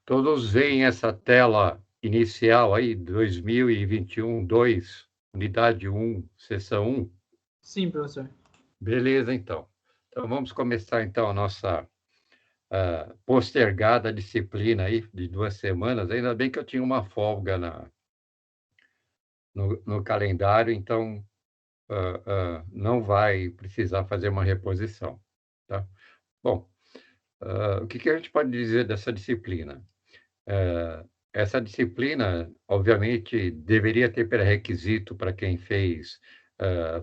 Todos veem essa tela inicial aí, 2021-2, unidade 1, seção 1? Sim, professor. Beleza, então. Então vamos começar então a nossa postergada disciplina aí de 2 semanas. Ainda bem que eu tinha uma folga no calendário, então não vai precisar fazer uma reposição, tá? Bom, o que que a gente pode dizer dessa disciplina? Essa disciplina, obviamente, deveria ter pré-requisito para quem fez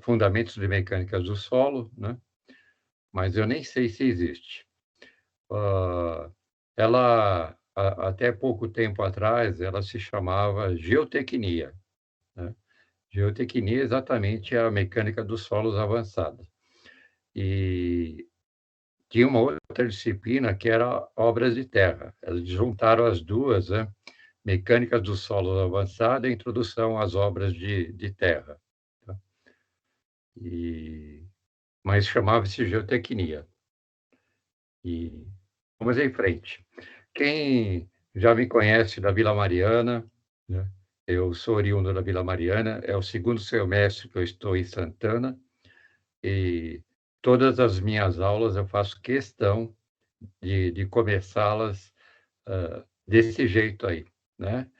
Fundamentos de Mecânica do Solo, né? Mas eu nem sei se existe. Ah, ela, até pouco tempo atrás, ela se chamava geotecnia, né? Geotecnia exatamente é a mecânica dos solos avançada. E tinha uma outra disciplina que era obras de terra. Eles juntaram as duas, né? Mecânica dos solos avançada e introdução às obras de terra, tá? Mas chamava-se geotecnia. E vamos em frente. Quem já me conhece da Vila Mariana, né? Eu sou oriundo da Vila Mariana, é o segundo semestre que eu estou em Santana, e todas as minhas aulas eu faço questão de começá-las desse jeito aí, né?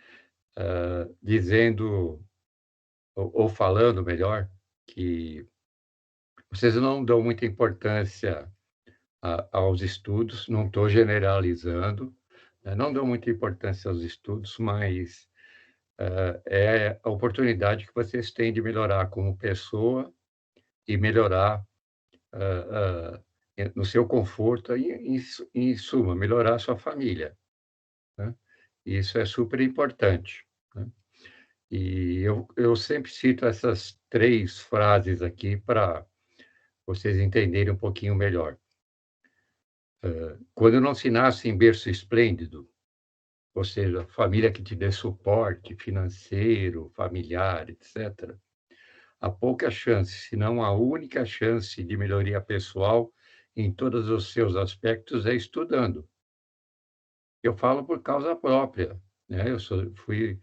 Dizendo, ou falando melhor, que vocês não dão muita importância aos estudos, não estou generalizando, né? Não dão muita importância aos estudos, mas é a oportunidade que vocês têm de melhorar como pessoa e melhorar no seu conforto e, em suma, melhorar a sua família, né? Isso é super importante, né? E eu sempre cito essas 3 frases aqui para vocês entenderem um pouquinho melhor. Quando não se nasce em berço esplêndido, ou seja, família que te dê suporte financeiro, familiar, etc., há pouca chance, se não a única chance de melhoria pessoal em todos os seus aspectos é estudando. Eu falo por causa própria, né? Fui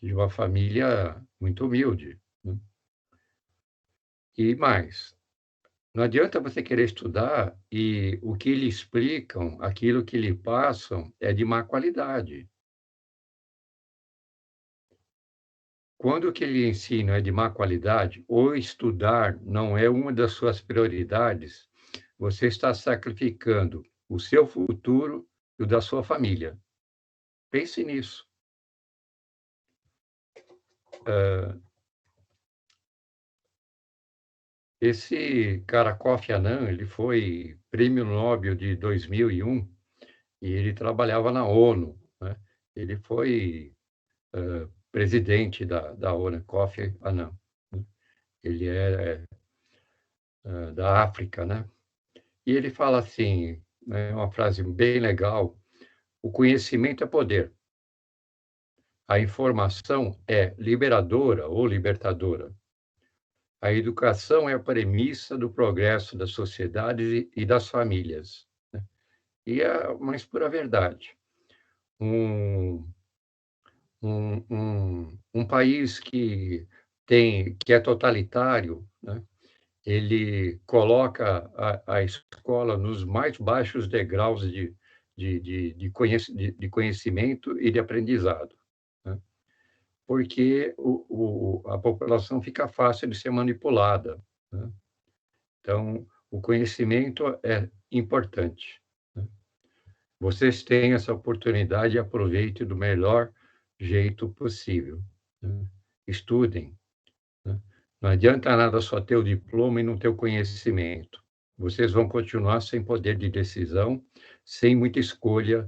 de uma família muito humilde, né? E mais, não adianta você querer estudar e o que lhe explicam, aquilo que lhe passam é de má qualidade. Quando o que lhe ensinam é de má qualidade, ou estudar não é uma das suas prioridades, você está sacrificando o seu futuro e o da sua família. Pense nisso. Esse cara Kofi Annan, ele foi prêmio Nobel de 2001 e ele trabalhava na ONU, né? Ele foi presidente da ONU, Kofi Annan, né? Ele é da África, né? E ele fala assim, né, uma frase bem legal: o conhecimento é poder, a informação é liberadora ou libertadora, a educação é a premissa do progresso das sociedades e das famílias, né? E é a mais pura verdade. Um, um país que é totalitário, né? Ele coloca a escola nos mais baixos degraus de conhecimento e de aprendizado, né? Porque a população fica fácil de ser manipulada, né? Então, o conhecimento é importante, né? Vocês têm essa oportunidade e aproveitem do melhor jeito possível, né? Estudem, né? Não adianta nada só ter o diploma e não ter o conhecimento. Vocês vão continuar sem poder de decisão, sem muita escolha,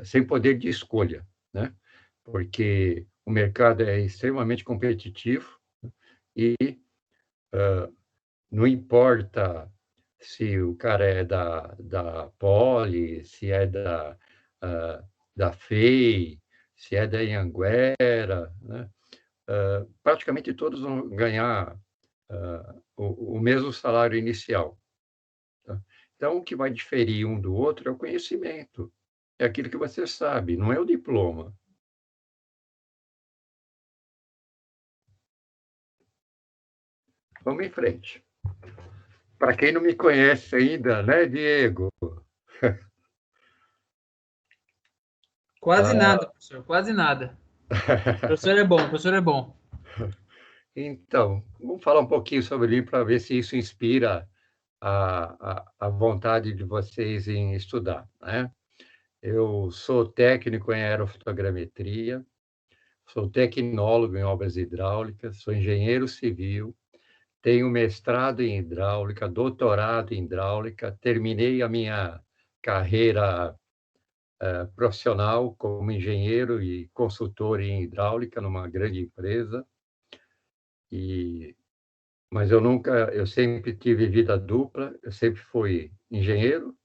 sem poder de escolha, né? Porque o mercado é extremamente competitivo e não importa se o cara é da Poli, se é da FEI, se é da Anhanguera, né? Praticamente todos vão ganhar o mesmo salário inicial, tá? Então, o que vai diferir um do outro é o conhecimento. é aquilo que você sabe, não é o diploma. Vamos em frente. Para quem não me conhece ainda, né, Diego? Quase Ah, nada, professor, quase nada. O professor é bom, o professor é bom. então, vamos falar um pouquinho sobre o livro para ver se isso inspira a vontade de vocês em estudar, né? Eu sou técnico em aerofotogrametria, sou tecnólogo em obras hidráulicas, sou engenheiro civil, tenho mestrado em hidráulica, doutorado em hidráulica, terminei a minha carreira profissional como engenheiro e consultor em hidráulica numa grande empresa, e mas eu sempre tive vida dupla, eu sempre fui engenheiro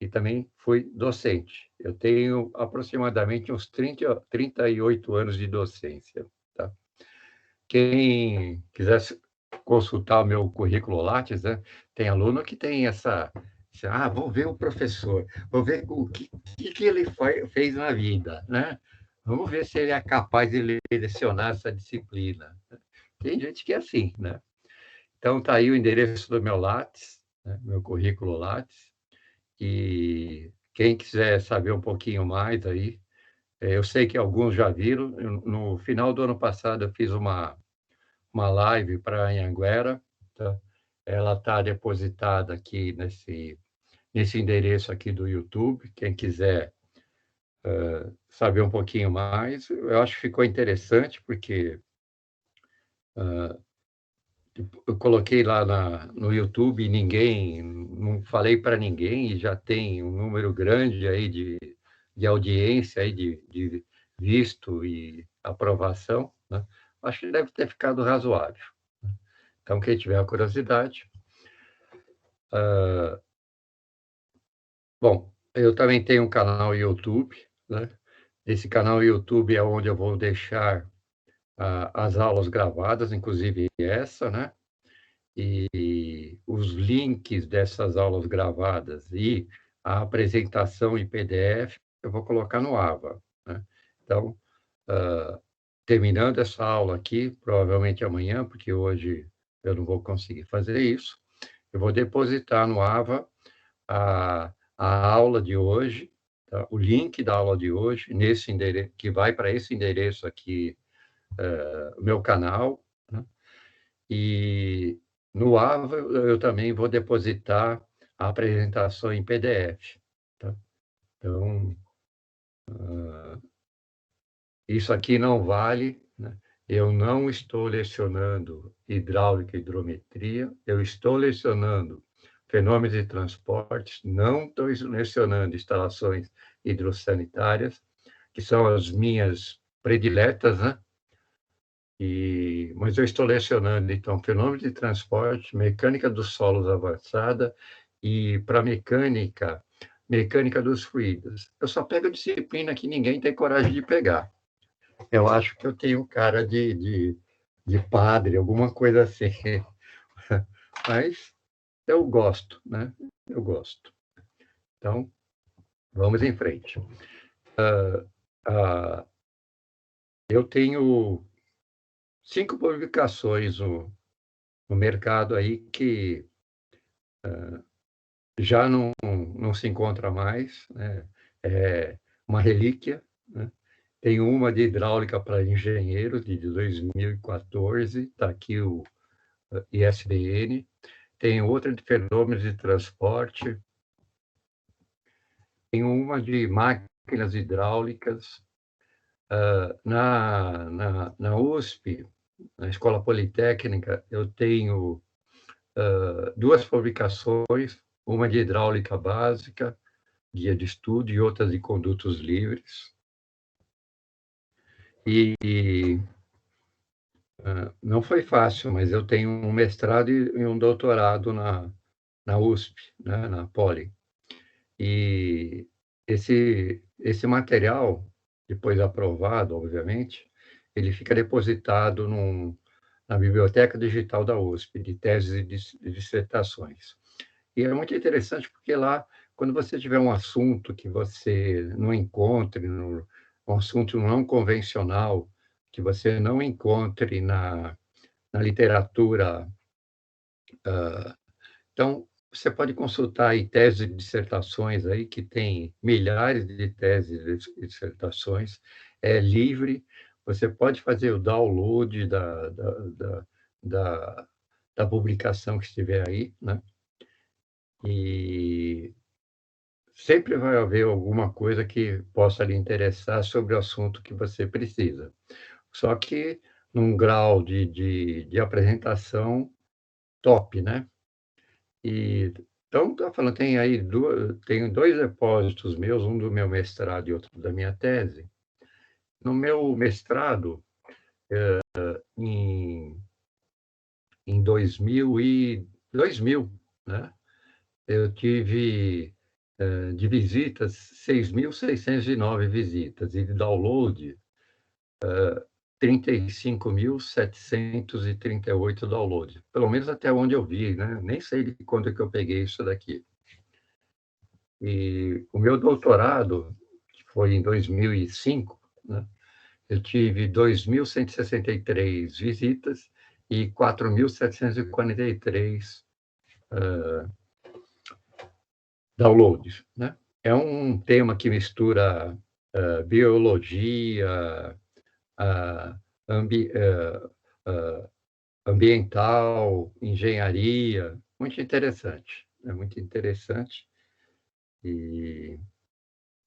e também fui docente. Eu tenho aproximadamente uns 38 anos de docência, tá? Quem quiser consultar o meu currículo Lattes, né, tem aluno que tem vou ver o professor, vou ver o que ele fez na vida, né? Vamos ver se ele é capaz de lecionar essa disciplina. Tem gente que é assim, né? Então, está aí o endereço do meu Lattes, né, meu currículo Lattes, e quem quiser saber um pouquinho mais aí, eu sei que alguns já viram, no final do ano passado eu fiz uma live para a Anhanguera, tá? Ela está depositada aqui nesse endereço aqui do YouTube, quem quiser saber um pouquinho mais, eu acho que ficou interessante, porque eu coloquei lá no YouTube e não falei para ninguém, e já tem um número grande aí de audiência, aí de visto e aprovação, né? Acho que deve ter ficado razoável. Então, quem tiver a curiosidade. Bom, eu também tenho um canal YouTube, né? Esse canal YouTube é onde eu vou deixar as aulas gravadas, inclusive essa, né? E os links dessas aulas gravadas e a apresentação em PDF eu vou colocar no AVA, né? Então, terminando essa aula aqui, provavelmente amanhã, porque hoje eu não vou conseguir fazer isso, eu vou depositar no AVA a aula de hoje, tá? O link da aula de hoje, nesse endereço, que vai para esse endereço aqui, o meu canal, né? E no AVA eu também vou depositar a apresentação em PDF, tá? Então, isso aqui não vale, né? Eu não estou lecionando hidráulica e hidrometria, eu estou lecionando fenômenos de transportes, não estou lecionando instalações hidrossanitárias, que são as minhas prediletas, né? Mas eu estou lecionando, então, fenômenos de transporte, mecânica dos solos avançada e para mecânica dos fluidos. Eu só pego disciplina que ninguém tem coragem de pegar. Eu acho que eu tenho cara de padre, alguma coisa assim. Mas eu gosto, né? Eu gosto. Então, vamos em frente. Ah, eu tenho 5 publicações no mercado aí que já não se encontra mais, né? É uma relíquia, né? Tem uma de hidráulica para engenheiros, de 2014, está aqui o ISBN. Tem outra de fenômenos de transporte, tem uma de máquinas hidráulicas. Na USP, na Escola Politécnica, eu tenho duas publicações, uma de hidráulica básica, guia de estudo, e outra de condutos livres. E não foi fácil, mas eu tenho um mestrado e um doutorado na USP, né, na Poli. E esse material, depois aprovado, obviamente, ele fica depositado na Biblioteca Digital da USP, de teses e dissertações. E é muito interessante porque lá quando você tiver um assunto que você não encontre, um assunto não convencional, que você não encontre na literatura, então você pode consultar aí teses e dissertações aí, que tem milhares de teses e dissertações, é livre, você pode fazer o download da, da publicação que estiver aí, né? E sempre vai haver alguma coisa que possa lhe interessar sobre o assunto que você precisa. Só que num grau de apresentação top, né? E, então, tá falando, tem aí tenho 2 depósitos meus, um do meu mestrado e outro da minha tese. No meu mestrado, em, em 2000, né? Eu tive de visitas 6.609 visitas e de download 35.738 downloads, pelo menos até onde eu vi, né? Nem sei de quando é que eu peguei isso daqui. E o meu doutorado, que foi em 2005, né? Eu tive 2.163 visitas e 4.743 downloads, né? É um tema que mistura biologia, ah, ambi ah, ambiental, engenharia, muito interessante. E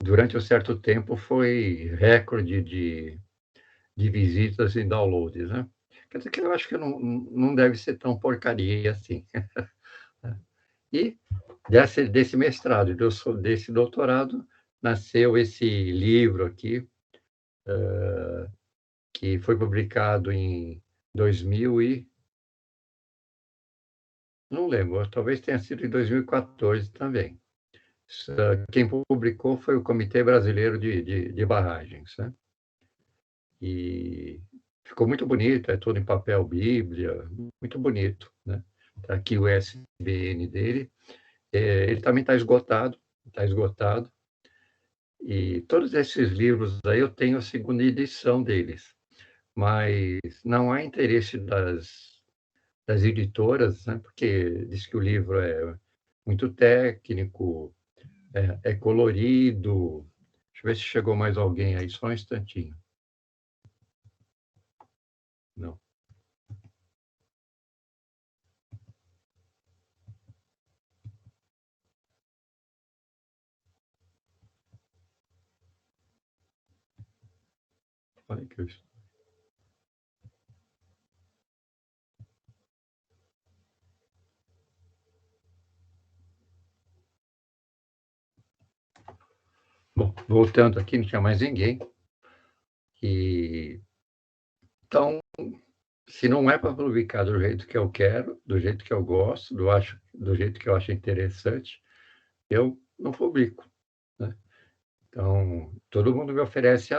durante um certo tempo foi recorde de visitas e downloads, né? Quer dizer que eu acho que não deve ser tão porcaria assim. E desse mestrado, desse doutorado, nasceu esse livro aqui, que foi publicado em 2000 e... Não lembro, talvez tenha sido em 2014 também. Quem publicou foi o Comitê Brasileiro de Barragens, né? E ficou muito bonito, é todo em papel bíblia, muito bonito, né? Tá aqui o ISBN dele. Ele também está esgotado. E todos esses livros aí eu tenho a segunda edição deles, mas não há interesse das editoras, né? Porque diz que o livro é muito técnico, é colorido. Deixa eu ver se chegou mais alguém aí, só um instantinho. Não. Olha que eu... Bom, voltando aqui, não tinha mais ninguém. E então, se não é para publicar do jeito que eu quero, do jeito que eu gosto, do jeito que eu acho interessante, eu não publico, né? Então, todo mundo me oferece,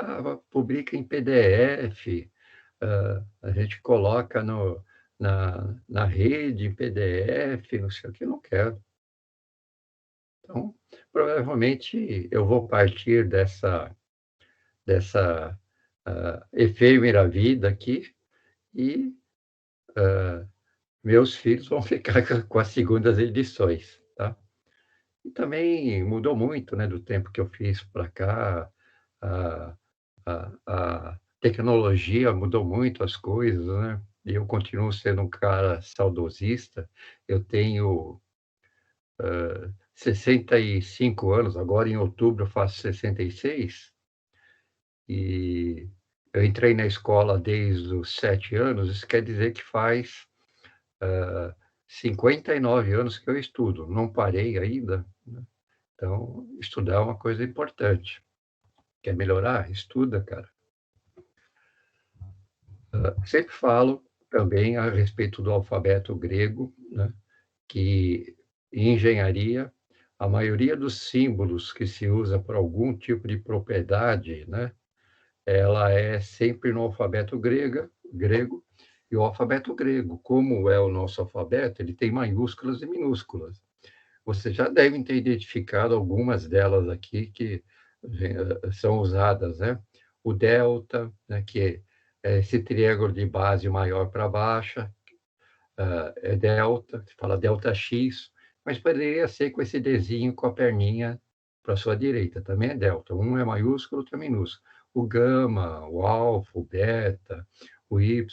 publica em PDF, a gente coloca na rede em PDF, não sei o que, eu não quero. Então, provavelmente eu vou partir dessa efêmera vida aqui e meus filhos vão ficar com as segundas edições, tá? E também mudou muito, né, do tempo que eu fiz para cá, a, a tecnologia mudou muito as coisas, né? E eu continuo sendo um cara saudosista. Eu tenho 65 anos, agora em outubro eu faço 66, e eu entrei na escola desde os 7 anos, isso quer dizer que faz 59 anos que eu estudo, não parei ainda, né? Então, estudar é uma coisa importante. Quer melhorar? Estuda, cara. Sempre falo também a respeito do alfabeto grego, né? Que em engenharia, a maioria dos símbolos que se usa para algum tipo de propriedade, né? Ela é sempre no alfabeto grego, e o alfabeto grego, como é o nosso alfabeto, ele tem maiúsculas e minúsculas. Você já deve ter identificado algumas delas aqui que são usadas, né? O delta, né, que é esse triângulo de base maior para baixa, é delta, se fala delta X, mas poderia ser com esse Dzinho com a perninha para sua direita, também é delta. Um é maiúsculo, outro é minúsculo. O gama, o alfa, o beta, o Y,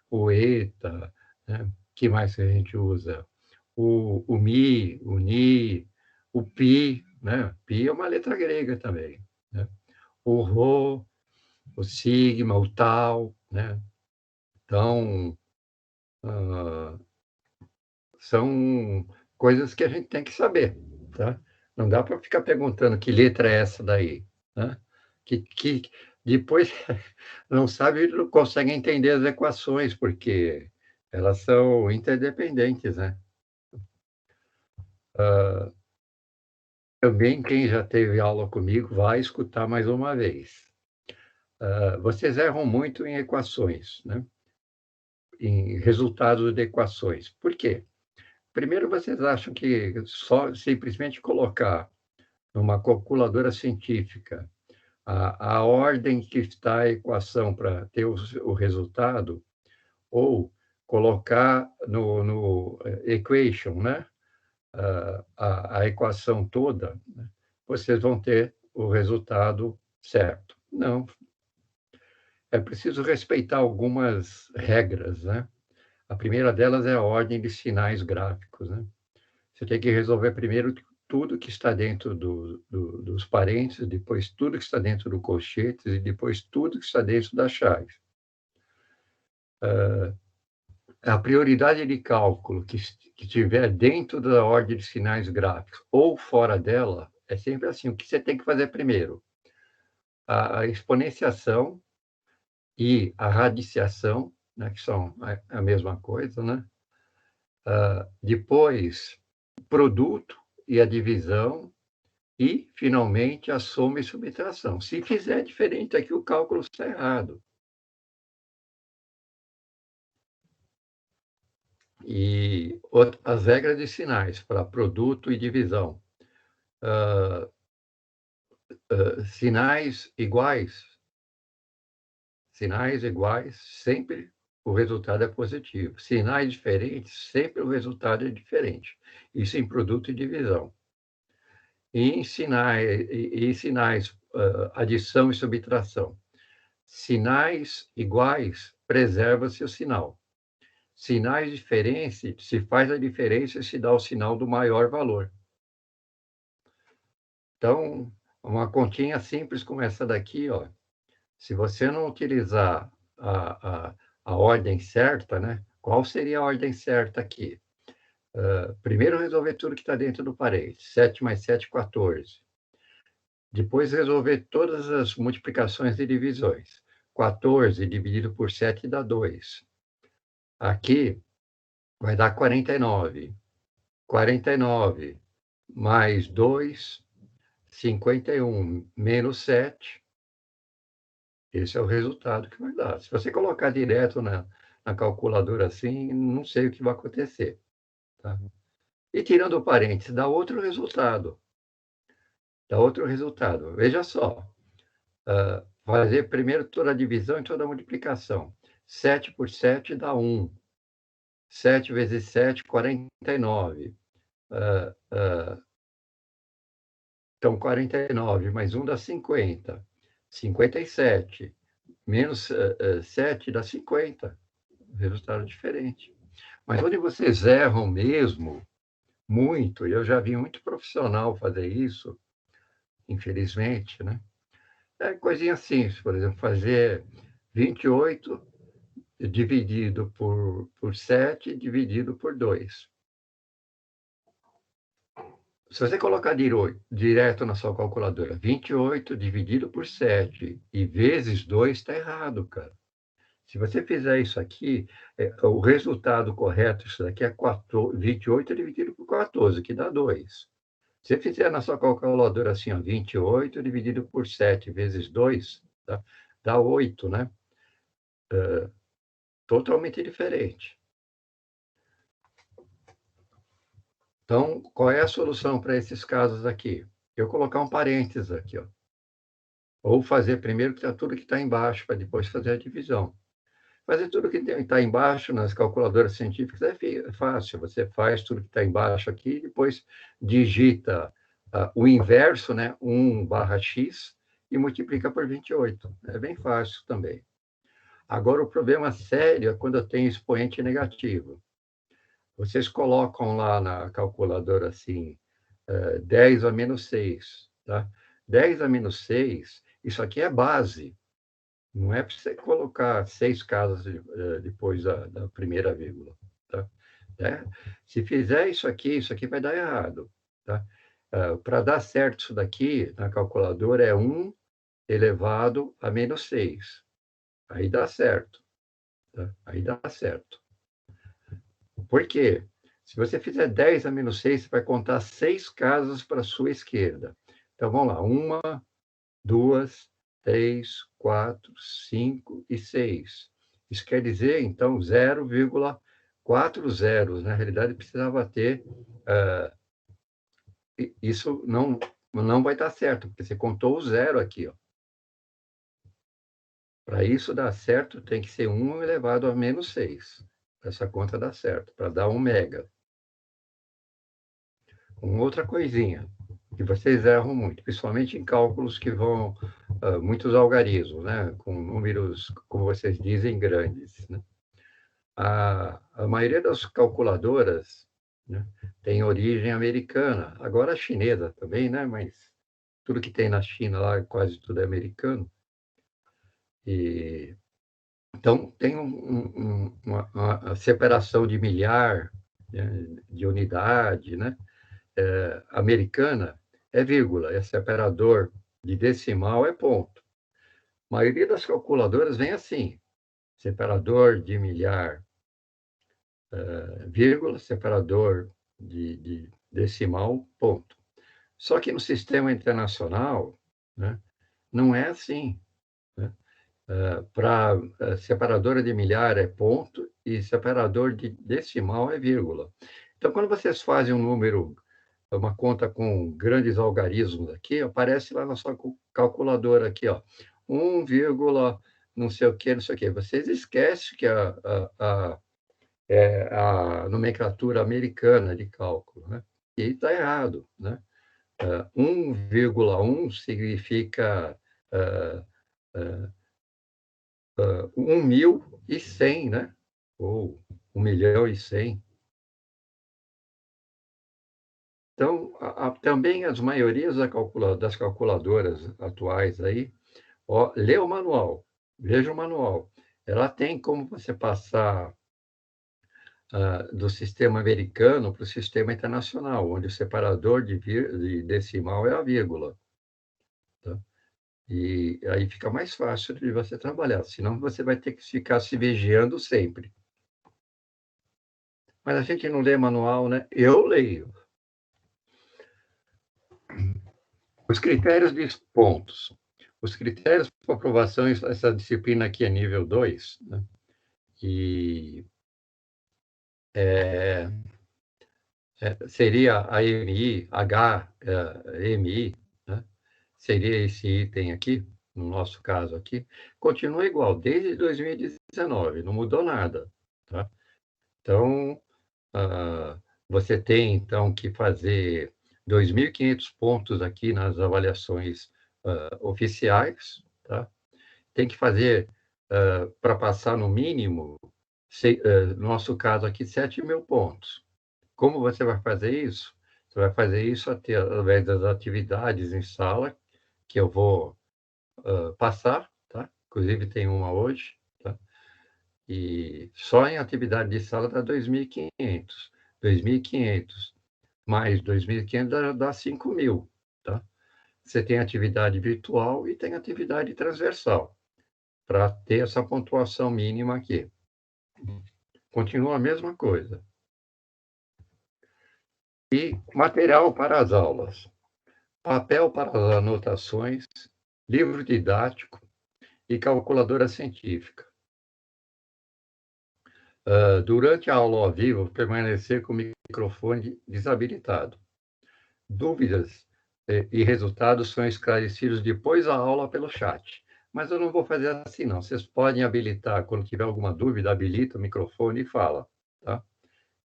o eta, né? Que mais que a gente usa? O mi, o ni, o pi, né? Pi é uma letra grega também, né? O rho, o sigma, o tau, né? Então, uh, são coisas que a gente tem que saber, tá? Não dá para ficar perguntando que letra é essa daí, né? Que depois não sabe, não consegue entender as equações, porque elas são interdependentes, né? Também quem já teve aula comigo vai escutar mais uma vez. Vocês erram muito em equações, né? Em resultados de equações. Por quê? Primeiro, vocês acham que só simplesmente colocar numa calculadora científica a ordem que está a equação para ter o resultado, ou colocar no equation, né? A equação toda, né? Vocês vão ter o resultado certo. Não, é preciso respeitar algumas regras, né? A primeira delas é a ordem de sinais gráficos, né? Você tem que resolver primeiro tudo que está dentro dos parênteses, depois tudo que está dentro do colchetes e depois tudo que está dentro da chave. A prioridade de cálculo que estiver dentro da ordem de sinais gráficos ou fora dela é sempre assim. O que você tem que fazer primeiro? A exponenciação e a radiciação, né, que são a mesma coisa, né? Depois, produto e a divisão, e, finalmente, a soma e subtração. Se fizer diferente aqui, o cálculo está errado. E as regras de sinais para produto e divisão. Sinais iguais, sempre o resultado é positivo. Sinais diferentes, sempre o resultado é diferente. Isso em produto e divisão. E em sinais, adição e subtração. Sinais iguais, preserva-se o sinal. Sinais diferentes, se faz a diferença e se dá o sinal do maior valor. Então, uma continha simples como essa daqui, ó, se você não utilizar a ordem certa, né? Qual seria a ordem certa aqui? Primeiro, resolver tudo que está dentro do parênteses. 7 mais 7, 14. Depois, resolver todas as multiplicações e divisões. 14 dividido por 7 dá 2. Aqui vai dar 49. 49 mais 2, 51 menos 7. Esse é o resultado que vai dar. Se você colocar direto na calculadora assim, não sei o que vai acontecer. Tá? E tirando o parênteses, dá outro resultado. Dá outro resultado. Veja só. Fazer primeiro toda a divisão e toda a multiplicação. 7 por 7 dá 1. 7 vezes 7, 49. Então, 49 mais 1 dá 50. 57 menos 7 dá 50. Resultado diferente. Mas onde vocês erram mesmo, muito, e eu já vi muito profissional fazer isso, infelizmente, né? É coisinha simples, por exemplo, fazer 28 dividido por 7 dividido por 2. Se você colocar direto na sua calculadora, 28 dividido por 7 e vezes 2, está errado, cara. Se você fizer isso aqui, o resultado correto, isso daqui é 28 dividido por 14, que dá 2. Se você fizer na sua calculadora assim, ó, 28 dividido por 7 vezes 2, tá? Dá 8, né? Totalmente diferente. Então, qual é a solução para esses casos aqui? Eu colocar um parênteses aqui, ó. Ou fazer primeiro tudo que está embaixo, para depois fazer a divisão. Fazer tudo que está embaixo nas calculadoras científicas é fácil. Você faz tudo que está embaixo aqui e depois digita o inverso, né? 1/x, e multiplica por 28. É bem fácil também. Agora, o problema sério é quando eu tenho expoente negativo. Vocês colocam lá na calculadora assim, 10 a menos 6, tá? 10 a menos 6, isso aqui é base. Não é para você colocar 6 casas depois da primeira vírgula, tá? Se fizer isso aqui vai dar errado, tá? Para dar certo isso daqui, na calculadora, é 1 elevado a menos 6. Aí dá certo, tá? Aí dá certo. Por quê? Se você fizer 10 a menos 6, você vai contar 6 casas para a sua esquerda. Então, vamos lá. 1, 2, 3, 4, 5 e 6. Isso quer dizer, então, 0,4 zeros. Na realidade, precisava ter... isso não vai dar certo, porque você contou o zero aqui, ó. Para isso dar certo, tem que ser 1 elevado a menos 6. Essa conta dá certo, para dar 1 mega. Uma outra coisinha que vocês erram muito, principalmente em cálculos que vão muitos algarismos, né? Com números, como vocês dizem, grandes, né? A maioria das calculadoras, né, tem origem americana, agora chinesa também, né? Mas tudo que tem na China lá, quase tudo é americano. E então tem uma separação de milhar, né, de unidade, né? Americana é vírgula, é separador de decimal é ponto. A maioria das calculadoras vem assim, separador de milhar, vírgula, separador de decimal, ponto. Só que no sistema internacional, né, não é assim, né? Para separadora de milhar é ponto e separador de decimal é vírgula. Então, quando vocês fazem um número, uma conta com grandes algarismos aqui, aparece lá na sua calculadora aqui, ó, 1, não sei o que, não sei o que. Vocês esquecem que a nomenclatura americana de cálculo, né? E está errado, né? 1,1 significa 1.100, né? Ou 1.100.000. Então, também as maiorias das calculadoras atuais aí, ó, lê o manual, veja o manual. Ela tem como você passar do sistema americano para o sistema internacional, onde o separador de decimal é a vírgula, tá? E aí fica mais fácil de você trabalhar, senão você vai ter que ficar se vigiando sempre. Mas a gente não lê manual, né? Eu leio. Os critérios de pontos. Os critérios para aprovação, essa disciplina aqui é nível 2, né? E seria a MI, HMI, né? Seria esse item aqui, no nosso caso aqui, continua igual, desde 2019, não mudou nada, tá? Então, você tem, então, que fazer 2.500 pontos aqui nas avaliações oficiais, tá? Tem que fazer, para passar no mínimo, no nosso caso aqui, 7.000 pontos. Como você vai fazer isso? Você vai fazer isso através das atividades em sala, que eu vou passar, tá? Inclusive tem uma hoje, tá? E só em atividade de sala dá 2.500. 2.500 mais 2.500 dá 5.000, tá? Você tem atividade virtual e tem atividade transversal, para ter essa pontuação mínima aqui. Continua a mesma coisa. E material para as aulas. Papel para as anotações, livro didático e calculadora científica. Durante a aula ao vivo, permanecer com o microfone desabilitado. Dúvidas e resultados são esclarecidos depois da aula pelo chat. Mas eu não vou fazer assim, não. Vocês podem habilitar, quando tiver alguma dúvida, habilita o microfone e fala, tá?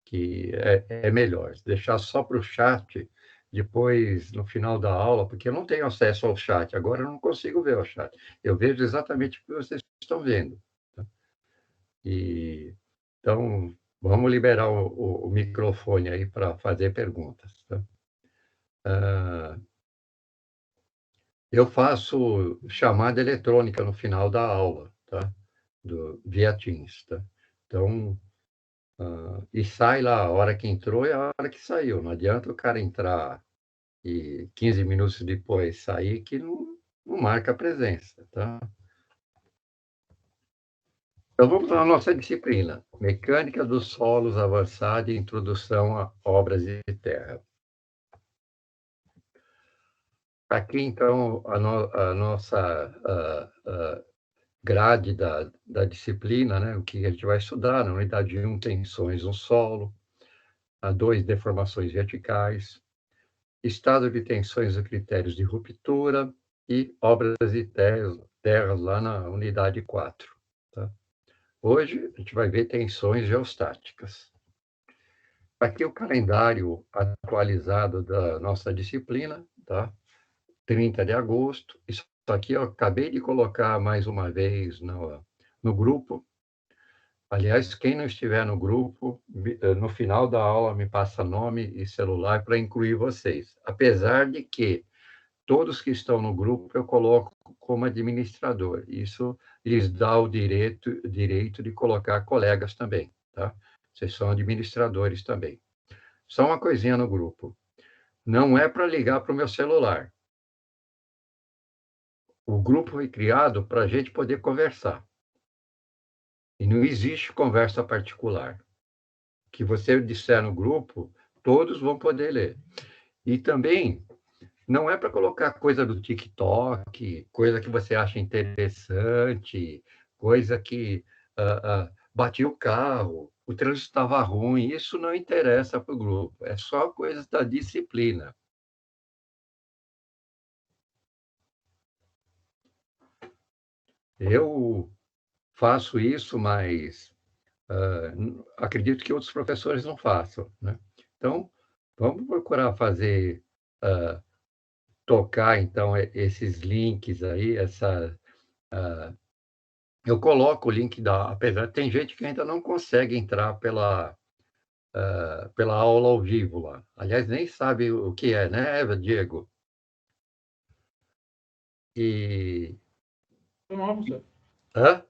Que é melhor. Deixar só para o chat, depois, no final da aula, porque eu não tenho acesso ao chat. Agora eu não consigo ver o chat. Eu vejo exatamente o que vocês estão vendo. Tá? Então, vamos liberar o microfone aí para fazer perguntas. Tá? Eu faço chamada eletrônica no final da aula, tá? Via Teams, tá? Então, e sai lá, a hora que entrou é a hora que saiu. Não adianta o cara entrar e 15 minutos depois sair, que não marca a presença, tá? Então, vamos para a nossa disciplina, Mecânica dos Solos Avançada e Introdução a Obras de Terra. Aqui, então, a nossa grade da disciplina, né? O que a gente vai estudar, na unidade 1, tensões no solo, a 2, deformações verticais, estado de tensões e critérios de ruptura e obras de terras lá na unidade 4. Tá? Hoje, a gente vai ver tensões geostáticas. Aqui o calendário atualizado da nossa disciplina, tá? 30 de agosto. Isso aqui eu acabei de colocar mais uma vez no grupo. Aliás, quem não estiver no grupo, no final da aula me passa nome e celular para incluir vocês. Apesar de que todos que estão no grupo eu coloco como administrador. Isso lhes dá o direito de colocar colegas também, tá? Vocês são administradores também. Só uma coisinha no grupo. Não é para ligar para o meu celular. O grupo foi criado para a gente poder conversar. E não existe conversa particular. O que você disser no grupo, todos vão poder ler. E também não é para colocar coisa do TikTok, coisa que você acha interessante, coisa que bati o carro, o trânsito estava ruim. Isso não interessa para o grupo. É só coisa da disciplina. Eu faço isso, mas acredito que outros professores não façam, né? Então, vamos procurar fazer, tocar, então, esses links aí, eu coloco o link apesar tem gente que ainda não consegue entrar pela aula ao vivo lá. Aliás, nem sabe o que é, né, Diego? E... Foi mal, professor. Hã?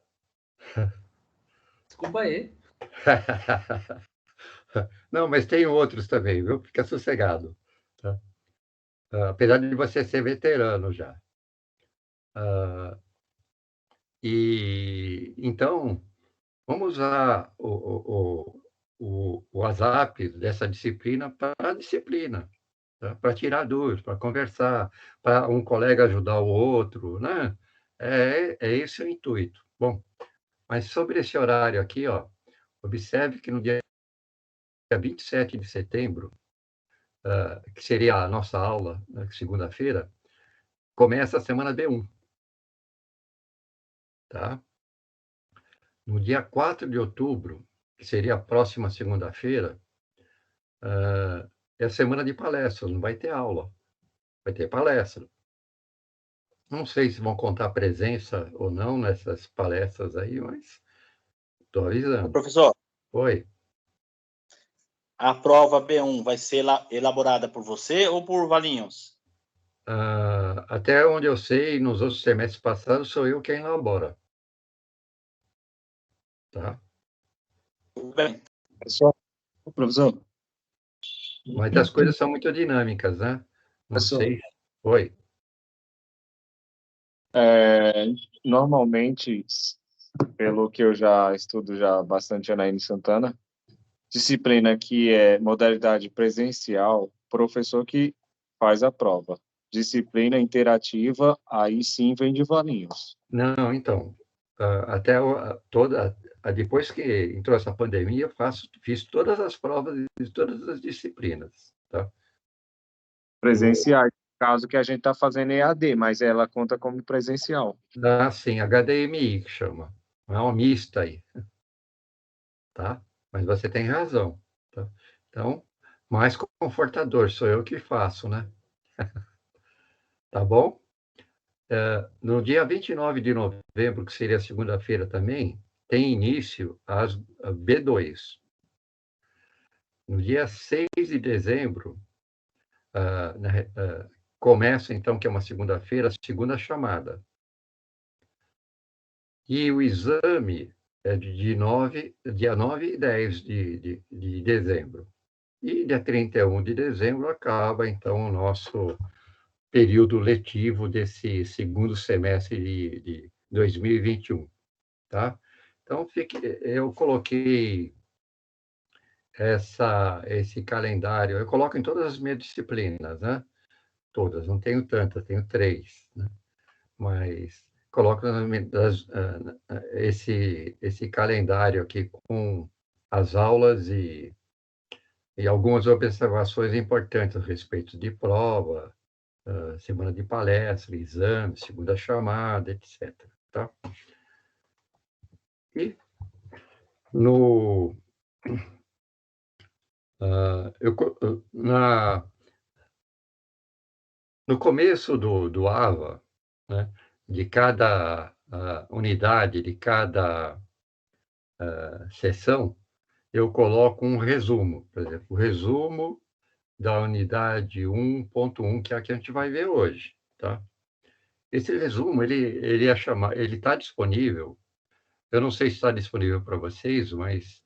Desculpa aí. Não, mas tem outros também, viu? Fica sossegado, tá? Apesar de você ser veterano já. E então, vamos usar o WhatsApp dessa disciplina para a disciplina, tá? Para tirar dúvidas, para conversar, para um colega ajudar o outro, né? É esse o intuito. Bom, mas sobre esse horário aqui, ó, observe que no dia 27 de setembro, que seria a nossa aula, né, segunda-feira, começa a semana B1, tá? No dia 4 de outubro, que seria a próxima segunda-feira, é a semana de palestras, não vai ter aula, vai ter palestra. Não sei se vão contar presença ou não nessas palestras aí, mas estou avisando. Professor, Oi. a prova B1 vai ser elaborada por você ou por Valinhos? Até onde eu sei, nos outros semestres passados, sou eu quem elabora. Tá? Tudo bem. Professor, Mas as coisas são muito dinâmicas, né? Não Professor. sei. Oi. Normalmente, pelo que eu já estudo já bastante a Anaíne Santana, disciplina que é modalidade presencial, professor que faz a prova. Disciplina interativa, aí sim vem de Valinhos. Não, então, até depois que entrou essa pandemia, fiz todas as provas de todas as disciplinas, tá? Presenciais, caso que a gente está fazendo EAD, mas ela conta como presencial. Sim, HDMI que chama. Não é uma mista aí, tá? Mas você tem razão, tá? Então, mais confortador, sou eu que faço, né? Tá bom? No dia 29 de novembro, que seria segunda-feira também, tem início as B2. No dia 6 de dezembro, começa, então, que é uma segunda-feira, a segunda chamada. E o exame é dia 9 e 10 de dezembro. E dia 31 de dezembro acaba, então, o nosso período letivo desse segundo semestre de 2021, tá? Então, eu coloquei esse calendário, eu coloco em todas as minhas disciplinas, né? Todas, não tenho tantas, tenho 3, né? Mas coloco esse calendário aqui com as aulas e algumas observações importantes a respeito de prova, semana de palestra, exame, segunda chamada, etc. Tá? E no, no começo do AVA, né, de cada unidade, de cada sessão, eu coloco um resumo. Por exemplo, o resumo da unidade 1.1, que é a que a gente vai ver hoje. Tá? Esse resumo, ele está disponível. Eu não sei se está disponível para vocês, mas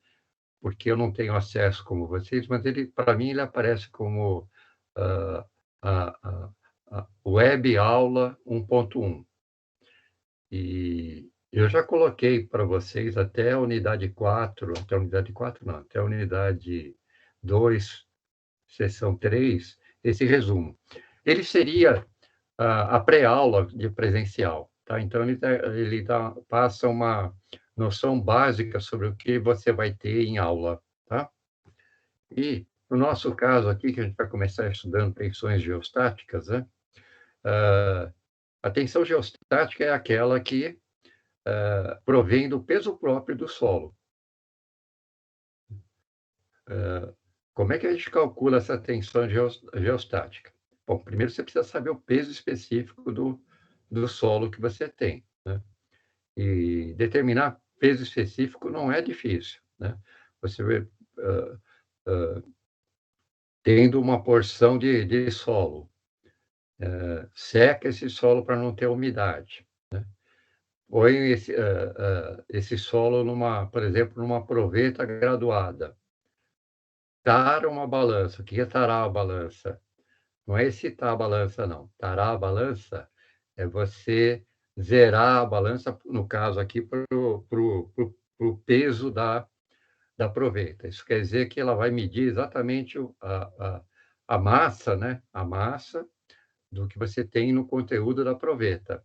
porque eu não tenho acesso como vocês, mas para mim, ele aparece como Web Aula 1.1. E eu já coloquei para vocês até a unidade 4, até a unidade 4 não, até a unidade 2, sessão 3, esse resumo. Ele seria a pré-aula de presencial, tá? Então, ele passa uma noção básica sobre o que você vai ter em aula, tá? E, no nosso caso aqui, que a gente vai começar estudando tensões geostáticas, né? A tensão geostática é aquela que provém do peso próprio do solo. Como é que a gente calcula essa tensão geostática? Bom, primeiro você precisa saber o peso específico do solo que você tem, né? E determinar peso específico não é difícil, né? Você vê, tendo uma porção de solo, seca esse solo para não ter umidade, né? Põe esse solo, por exemplo, numa proveta graduada. Tara uma balança. O que é tarar a balança? Não é excitar a balança, não. Tarar a balança é você zerar a balança, no caso aqui, para o peso da proveta. Isso quer dizer que ela vai medir exatamente a massa, né? A massa do que você tem no conteúdo da proveta.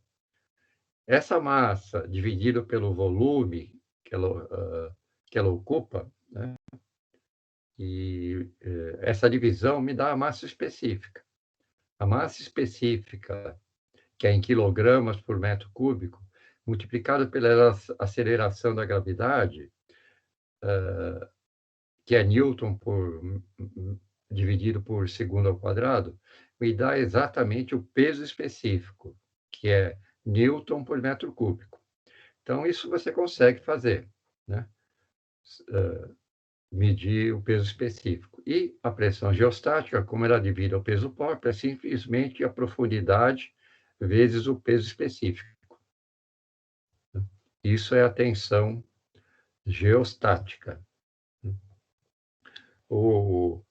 Essa massa, dividida pelo volume que ela ocupa, né? E essa divisão me dá a massa específica. A massa específica, que é em quilogramas por metro cúbico, multiplicado pela aceleração da gravidade, que é Newton dividido por segundo ao quadrado, me dá exatamente o peso específico, que é Newton por metro cúbico. Então, isso você consegue fazer, né? Medir o peso específico. E a pressão geostática, como ela divide ao peso próprio, é simplesmente a profundidade vezes o peso específico. Isso é a tensão geostática. O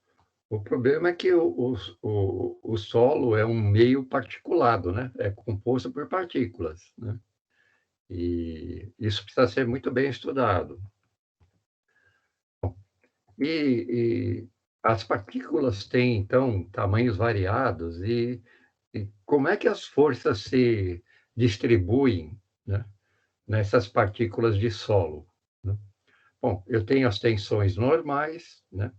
problema é que o solo é um meio particulado, né? É composto por partículas, né? E isso precisa ser muito bem estudado. E as partículas têm, então, tamanhos variados, e como é que as forças se distribuem, né, nessas partículas de solo, né? Bom, eu tenho as tensões normais, né?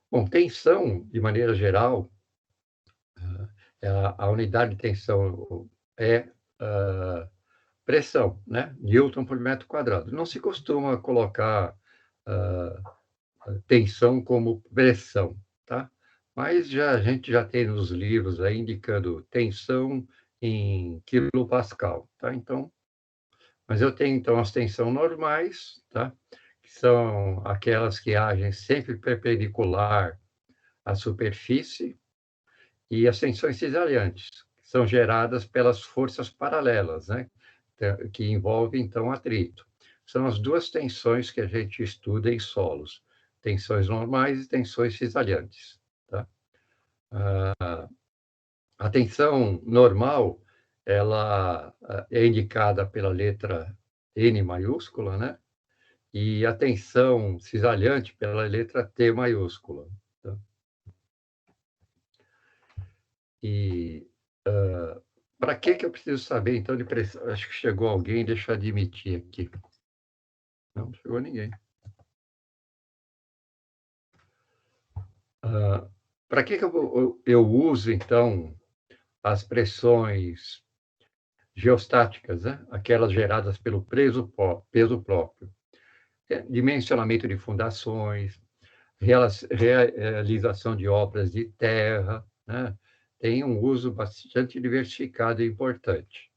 Bom, tensão, de maneira geral, a unidade de tensão é pressão, né? Newton por metro quadrado. Não se costuma colocar tensão como pressão, tá? Mas a gente já tem nos livros aí indicando tensão em quilopascal, tá? Então, mas eu tenho então as tensões normais, tá? Que são aquelas que agem sempre perpendicular à superfície, e as tensões cisalhantes, que são geradas pelas forças paralelas, né? Que envolvem então atrito. São as duas tensões que a gente estuda em solos, tensões normais e tensões cisalhantes, tá? A tensão normal, ela é indicada pela letra N maiúscula, né? E a tensão cisalhante pela letra T maiúscula, tá? E para que eu preciso saber, então, de pressão? Acho que chegou alguém, deixa eu admitir aqui. Não chegou ninguém. Para que eu uso, então, as pressões geostáticas, né? Aquelas geradas pelo peso próprio? Dimensionamento de fundações, realização de obras de terra, né? Tem um uso bastante diversificado e importante.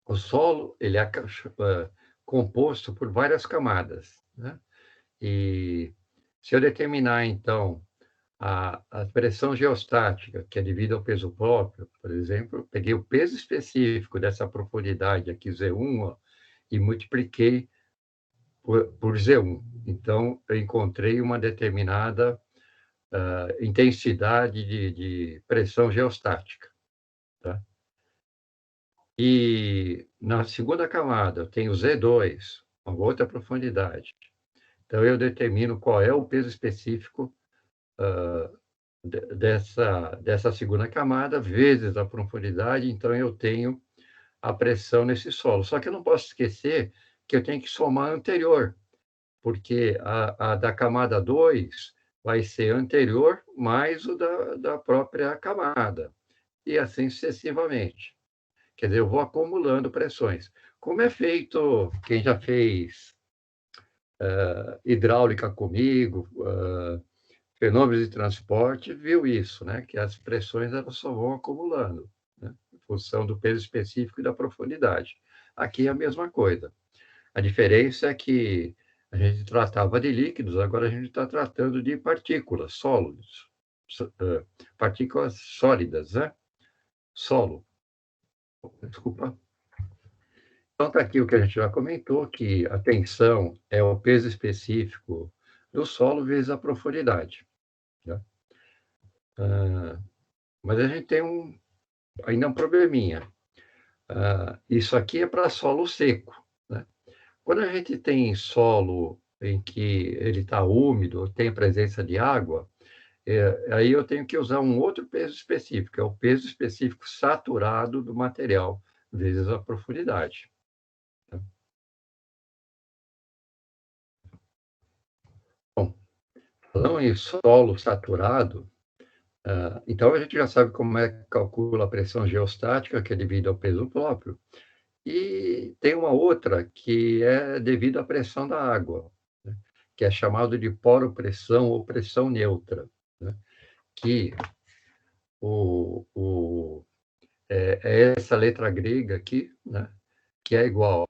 O solo ele é composto por várias camadas, né? E se eu determinar, então, a pressão geostática, que é devida ao peso próprio, por exemplo, eu peguei o peso específico dessa profundidade aqui, Z1, ó, e multipliquei por Z1. Então, eu encontrei uma determinada intensidade de pressão geostática, tá? E na segunda camada, eu tenho Z2, uma outra profundidade. Então, eu determino qual é o peso específico dessa segunda camada, vezes a profundidade, então eu tenho a pressão nesse solo. Só que eu não posso esquecer que eu tenho que somar a anterior, porque a da camada 2 vai ser anterior mais o da própria camada, e assim sucessivamente. Quer dizer, eu vou acumulando pressões. Como é feito, quem já fez hidráulica comigo, fenômenos de transporte, viu isso, né? Que as pressões elas só vão acumulando, né? Em função do peso específico e da profundidade. Aqui é a mesma coisa. A diferença é que a gente tratava de líquidos, agora a gente está tratando de partículas, sólidos, partículas sólidas, né? Solo. Desculpa. Então, está aqui o que a gente já comentou, que a tensão é o peso específico do solo vezes a profundidade, né? Mas a gente tem ainda um probleminha. Isso aqui é para solo seco, né? Quando a gente tem solo em que ele está úmido, tem a presença de água, aí eu tenho que usar um outro peso específico, é o peso específico saturado do material, vezes a profundidade. Bom, falando em solo saturado, então a gente já sabe como é que calcula a pressão geostática, que é devido ao peso próprio, e tem uma outra que é devido à pressão da água, né? Que é chamado de poropressão ou pressão neutra, né? Que é essa letra grega aqui, né? Que é igual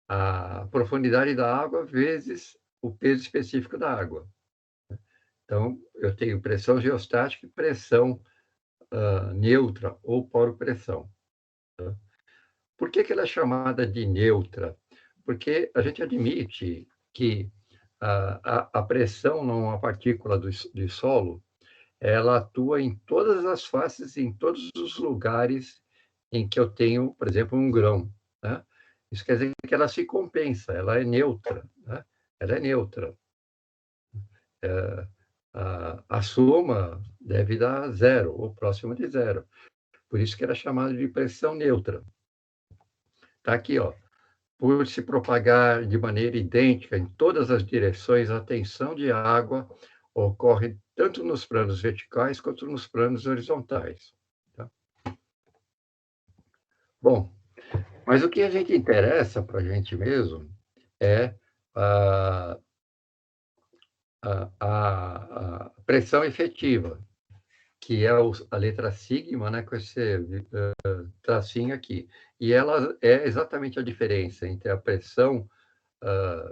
à profundidade da água vezes o peso específico da água. Então, eu tenho pressão geostática e pressão neutra ou poropressão. Tá? Por que ela é chamada de neutra? Porque a gente admite que a pressão numa partícula de solo, ela atua em todas as faces, em todos os lugares em que eu tenho, por exemplo, um grão, né? Isso quer dizer que ela se compensa, ela é neutra, né? Ela é neutra. A soma deve dar zero, ou próximo de zero. Por isso que era chamada de pressão neutra. Está aqui, ó. Por se propagar de maneira idêntica em todas as direções, a tensão de água ocorre tanto nos planos verticais quanto nos planos horizontais. Tá? Bom, mas o que a gente interessa para a gente mesmo é a, a pressão efetiva, que é a letra sigma, né, com esse tracinho aqui. E ela é exatamente a diferença entre a pressão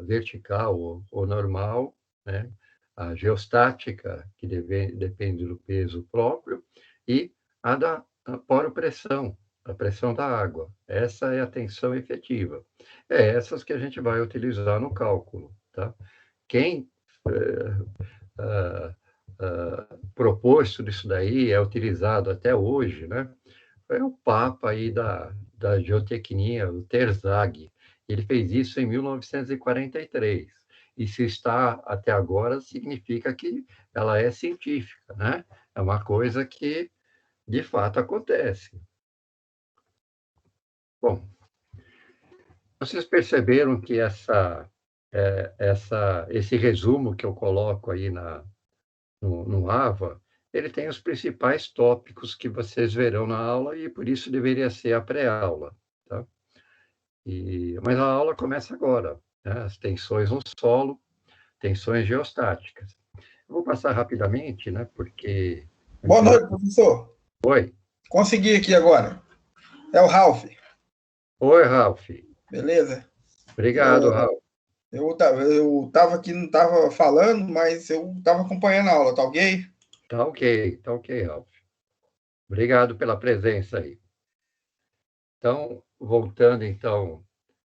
vertical ou normal, né, a geostática, que depende do peso próprio, e a da poropressão, a pressão da água. Essa é a tensão efetiva. É essas que a gente vai utilizar no cálculo. Tá? Quem proposto disso daí, é utilizado até hoje, né? Foi o Papa aí da geotecnia, o Terzaghi. Ele fez isso em 1943. E se está até agora, significa que ela é científica, né? É uma coisa que, de fato, acontece. Bom, vocês perceberam que esse resumo que eu coloco aí no AVA, ele tem os principais tópicos que vocês verão na aula e por isso deveria ser a pré-aula, tá? Mas a aula começa agora, né? As tensões no solo, tensões geostáticas. Eu vou passar rapidamente, né? Porque... Boa noite, professor. Oi. Consegui aqui agora. É o Ralph. Oi, Ralph. Beleza? Obrigado, Ralph. Eu estava aqui, não estava falando, mas eu estava acompanhando a aula, tá ok? Tá ok, Ralph. Obrigado pela presença aí. Então, voltando, então,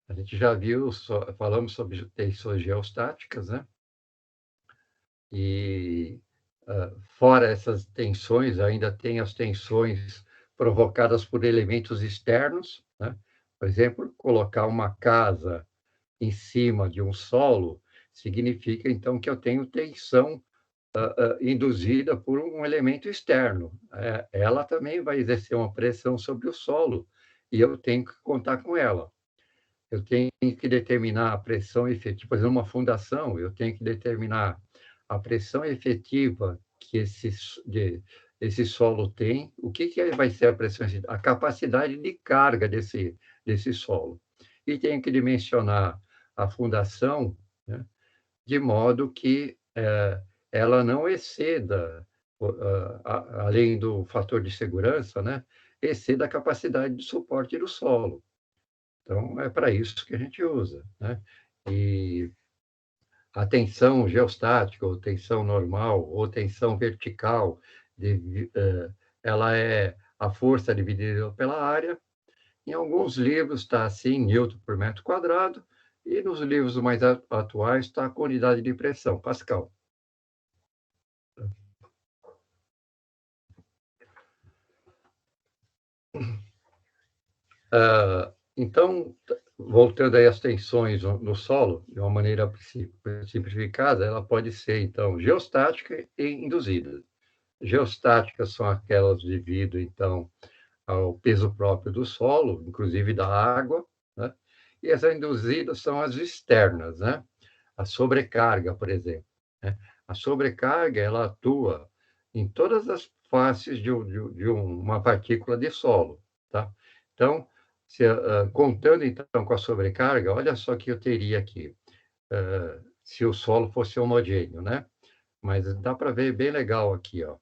a gente já viu, falamos sobre tensões geostáticas, né? E, fora essas tensões, ainda tem as tensões provocadas por elementos externos, né? Por exemplo, colocar uma casa em cima de um solo significa, então, que eu tenho tensão induzida por um elemento externo. Ela também vai exercer uma pressão sobre o solo e eu tenho que contar com ela. Eu tenho que determinar a pressão efetiva, por exemplo, uma fundação, eu tenho que determinar a pressão efetiva que esse solo tem, o que vai ser a pressão efetiva? A capacidade de carga desse solo. E tenho que dimensionar a fundação, né, de modo que ela não exceda, além do fator de segurança, né, exceda a capacidade de suporte do solo. Então, é para isso que a gente usa, né? E a tensão geostática, ou tensão normal, ou tensão vertical, ela é a força dividida pela área. Em alguns livros está assim, Newton por metro quadrado, e nos livros mais atuais está com unidade de pressão, Pascal. Então, voltando aí às tensões no solo, de uma maneira simplificada, ela pode ser, então, geostática e induzida. Geostáticas são aquelas devido, então, ao peso próprio do solo, inclusive da água, né? E as induzidas são as externas, né? A sobrecarga, por exemplo, né? A sobrecarga, ela atua em todas as faces de uma partícula de solo, tá? Então, contando, então, com a sobrecarga, olha só que eu teria aqui, se o solo fosse homogêneo, né? Mas dá para ver bem legal aqui, ó.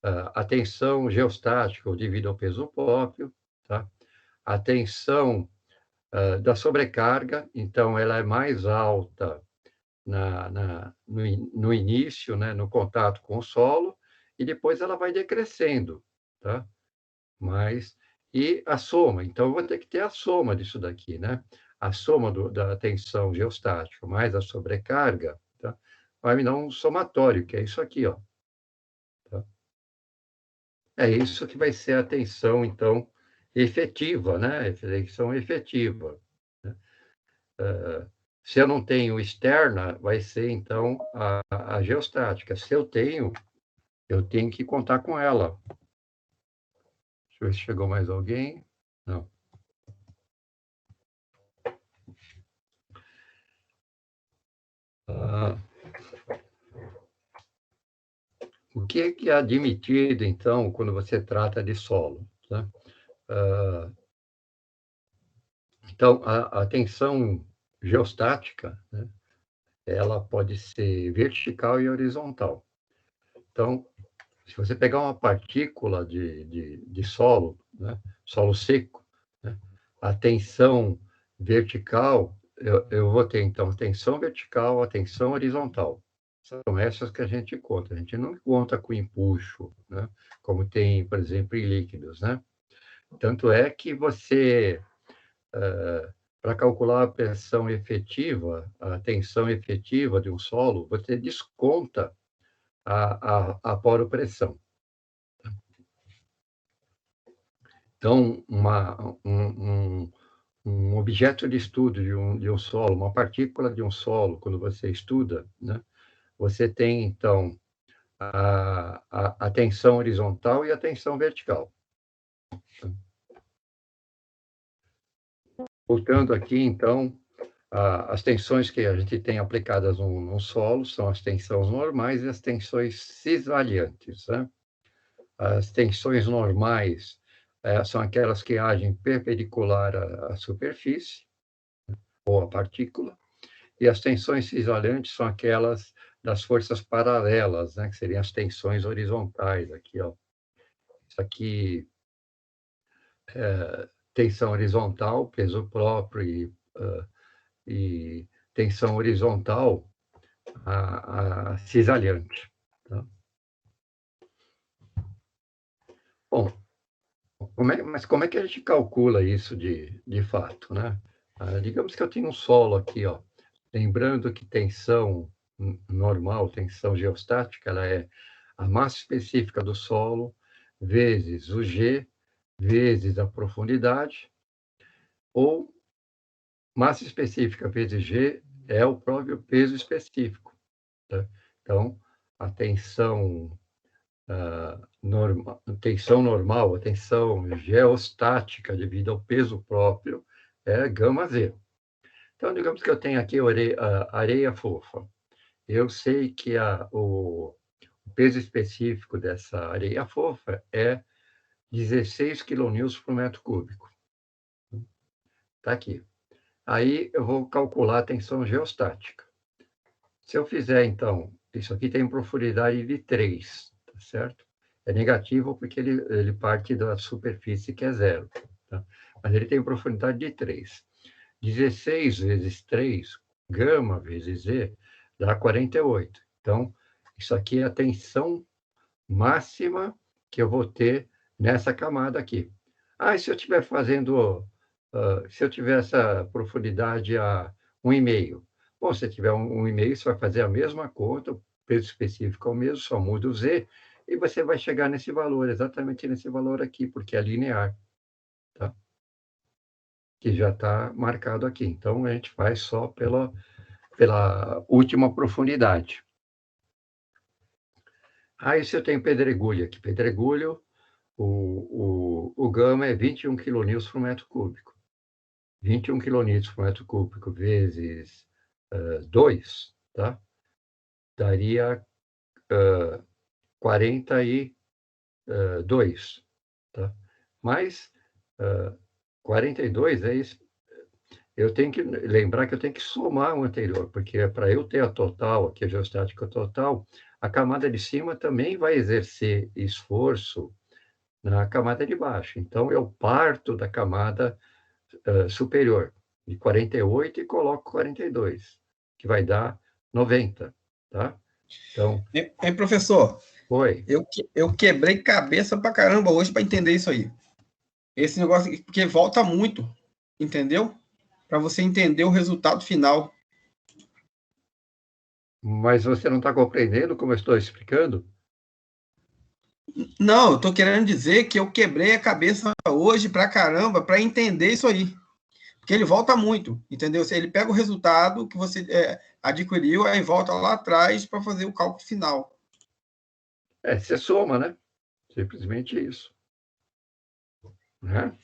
A tensão geostática, devido ao peso próprio, tá? A tensão da sobrecarga, então, ela é mais alta no início, né, no contato com o solo, e depois ela vai decrescendo, tá? E a soma, então eu vou ter que ter a soma disso daqui, né? A soma da tensão geostática mais a sobrecarga, tá? Vai me dar um somatório, que é isso aqui, ó. Tá? É isso que vai ser a tensão, então, efetiva, né? A tensão efetiva. Né? Se eu não tenho externa, vai ser, então, a geostática. Se eu tenho que contar com ela. Deixa eu ver se chegou mais alguém. Não. O que é admitido, então, quando você trata de solo, né? Então, a tensão geostática, né, ela pode ser vertical e horizontal. Então, se você pegar uma partícula de solo, né, solo seco, né, a tensão vertical, eu vou ter, então, a tensão vertical, a tensão horizontal. São essas que a gente conta. A gente não conta com empuxo, né, como tem, por exemplo, em líquidos, né? Tanto é que você, para calcular a pressão efetiva, a tensão efetiva de um solo, você desconta a poropressão. Então, um objeto de estudo de um solo, uma partícula de um solo, quando você estuda, né, você tem, então, a tensão horizontal e a tensão vertical. Voltando aqui, então, as tensões que a gente tem aplicadas no solo são as tensões normais e as tensões cisvariantes, né? As tensões normais são aquelas que agem perpendicular à superfície ou à partícula, e as tensões cisvariantes são aquelas das forças paralelas, né? Que seriam as tensões horizontais. Aqui, ó. Isso aqui tensão horizontal, peso próprio e tensão horizontal, a cisalhante. Tá? Bom, mas como é que a gente calcula isso de fato, né? Digamos que eu tenho um solo aqui, ó. Lembrando que tensão normal, tensão geostática, ela é a massa específica do solo vezes o G vezes a profundidade, ou massa específica vezes G é o próprio peso específico. Tá? Então, a tensão, tensão normal, a tensão geostática devido ao peso próprio é gama Z. Então, digamos que eu tenho aqui areia fofa. Eu sei que o peso específico dessa areia fofa é 16 kN por metro cúbico. Está aqui. Aí eu vou calcular a tensão geostática. Se eu fizer, então, isso aqui tem profundidade de 3, tá certo? É negativo porque ele parte da superfície que é 0, tá? Mas ele tem profundidade de 3. 16 vezes 3, gama vezes Z, dá 48. Então, isso aqui é a tensão máxima que eu vou ter nessa camada aqui. E se eu estiver fazendo, se eu tiver essa profundidade a 1,5? Bom, se tiver 1,5, você vai fazer a mesma conta, o peso específico é o mesmo, só muda o Z, e você vai chegar nesse valor, exatamente nesse valor aqui, porque é linear, tá? Que já está marcado aqui. Então, a gente faz só pela última profundidade. Se eu tenho pedregulho aqui, pedregulho, o gama é 21 kN por metro cúbico. 21 kN por metro cúbico vezes 2, tá? Daria 42, tá? Mas 42 é isso. Eu tenho que lembrar que eu tenho que somar o anterior, porque para eu ter a total, aqui a geostática total, a camada de cima também vai exercer esforço na camada de baixo. Então, eu parto da camada superior, de 48, e coloco 42, que vai dar 90, tá? Então... Hein, professor? Oi. Eu quebrei cabeça pra caramba hoje para entender isso aí. Esse negócio, porque volta muito, entendeu? Para você entender o resultado final. Mas você não está compreendendo como eu estou explicando? Não, eu estou querendo dizer que eu quebrei a cabeça hoje pra caramba para entender isso aí. Porque ele volta muito, entendeu? Ele pega o resultado que você adquiriu, aí volta lá atrás para fazer o cálculo final. Você soma, né? Simplesmente isso. Né?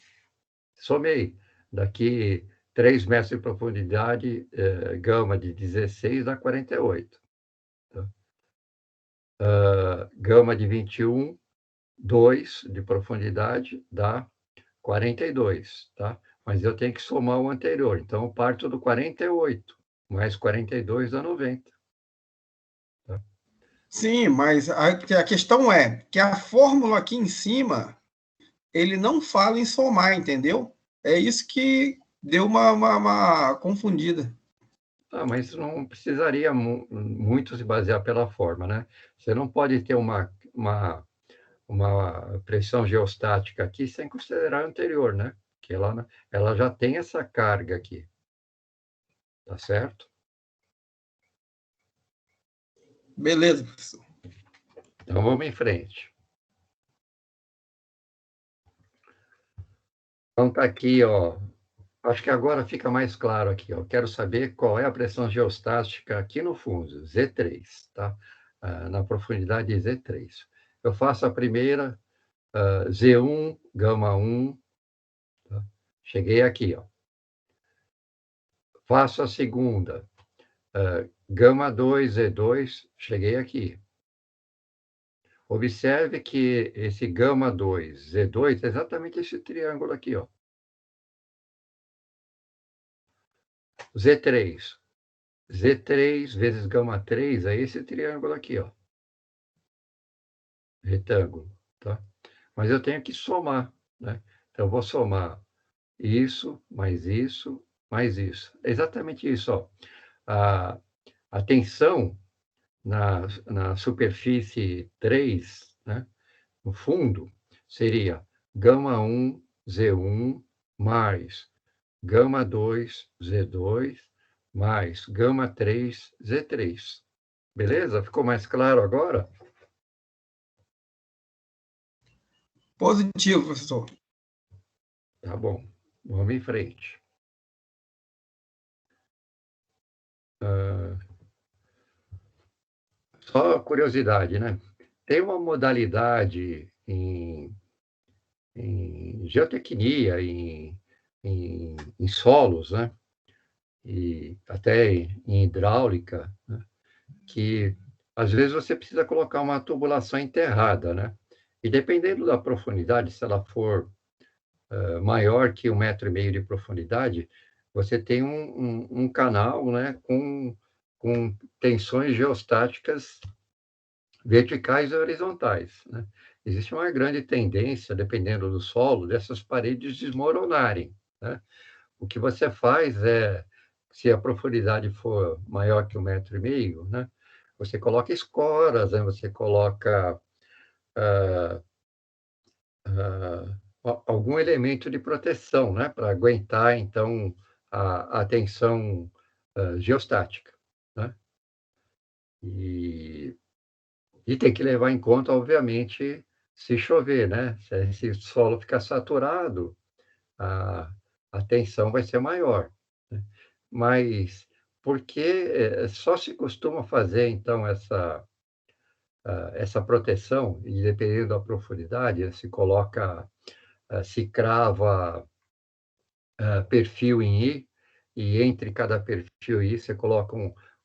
Somei. Daqui 3 metros de profundidade, gama de 16 dá 48. Tá? Gama de 21, 2 de profundidade dá 42, tá? Mas eu tenho que somar o anterior, então eu parto do 48, mais 42 dá 90. Tá? Sim, mas a questão é que a fórmula aqui em cima, ele não fala em somar, entendeu? É isso que deu uma confundida. Mas não precisaria muito se basear pela forma, né? Você não pode ter uma pressão geostática aqui sem considerar a anterior, né? Que ela já tem essa carga aqui. Tá certo? Beleza, professor. Então, vamos em frente. Então, tá aqui, ó. Acho que agora fica mais claro aqui, ó. Quero saber qual é a pressão geostática aqui no fundo, Z3, tá? Na profundidade Z3. Eu faço a primeira, Z1, gama 1, tá? Cheguei aqui, ó. Faço a segunda, gama 2, Z2, cheguei aqui. Observe que esse gama 2, Z2, é exatamente esse triângulo aqui, ó. Z3. Z3 vezes gama 3 é esse triângulo aqui, ó. Retângulo, tá? Mas eu tenho que somar, né? Então, eu vou somar isso, mais isso, mais isso. É exatamente isso, ó. A tensão na superfície 3, né? No fundo, seria gama 1, Z1, mais gama 2, Z2, mais gama 3, Z3. Beleza? Ficou mais claro agora? Positivo, professor. Tá bom. Vamos em frente. Só curiosidade, né? Tem uma modalidade em geotecnia, em solos, né? E até em hidráulica, né? Que às vezes você precisa colocar uma tubulação enterrada, né? E dependendo da profundidade, se ela for maior que 1,5 metro de profundidade, você tem um canal, né, com tensões geostáticas verticais e horizontais, né? Existe uma grande tendência, dependendo do solo, dessas paredes desmoronarem, né? O que você faz é, se a profundidade for maior que 1,5 metro, né, você coloca escoras, né, você coloca algum elemento de proteção, né, para aguentar, então, a tensão geostática, né? E tem que levar em conta, obviamente, se chover, né? Se o solo ficar saturado, a, a tensão vai ser maior, né? Mas por que só se costuma fazer, então, essa proteção, e dependendo da profundidade, se coloca, se crava perfil em I, e entre cada perfil I você coloca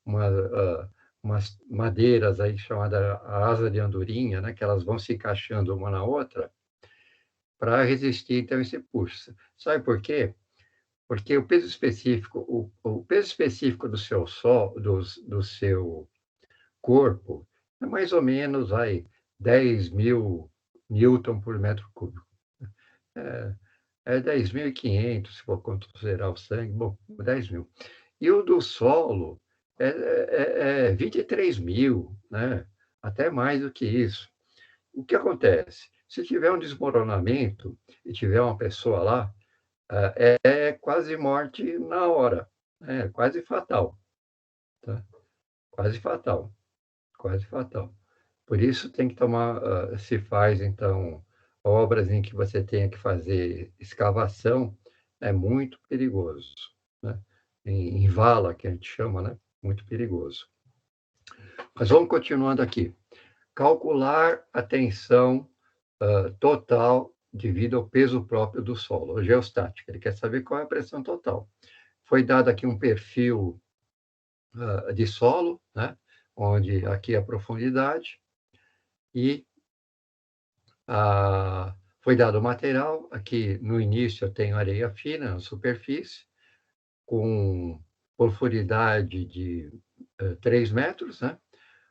umas madeiras aí chamada asa de andorinha, né, que elas vão se encaixando uma na outra para resistir então esse puxo. Sabe por quê? Porque o peso específico, o peso específico do seu do seu corpo é mais ou menos aí 10.000 newton por metro cúbico. É 10.500, se for considerar o sangue, bom, 10.000. E o do solo é 23.000, né? Até mais do que isso. O que acontece? Se tiver um desmoronamento e tiver uma pessoa lá, é quase morte na hora, é quase fatal, tá? Quase fatal, quase fatal. Por isso tem que tomar, se faz, então, obras em que você tenha que fazer escavação, é muito perigoso, né? Em vala, que a gente chama, né? Muito perigoso. Mas vamos continuando aqui. Calcular a tensão total devido ao peso próprio do solo, a geostática. Ele quer saber qual é a pressão total. Foi dado aqui um perfil de solo, né? Onde aqui é a profundidade, e foi dado o material. Aqui no início eu tenho areia fina na superfície, com profundidade de 3 metros, né?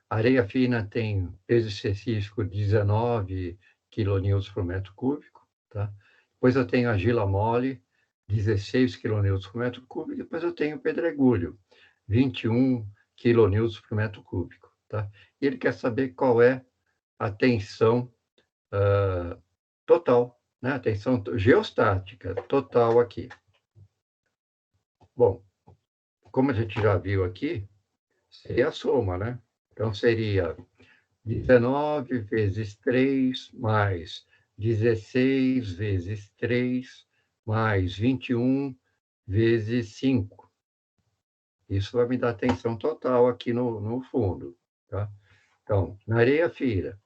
A areia fina tem peso específico de 19 kN por metro cúbico, tá? Depois eu tenho argila mole, 16 kN por metro cúbico, depois eu tenho pedregulho, 21 kN por metro cúbico, tá? E ele quer saber qual é a tensão total, né? A tensão geostática total aqui. Bom, como a gente já viu aqui, seria a soma, né? Então, seria 19 vezes 3 mais 16 vezes 3 mais 21 vezes 5. Isso vai me dar tensão total aqui no fundo, tá? Então, na areia fina,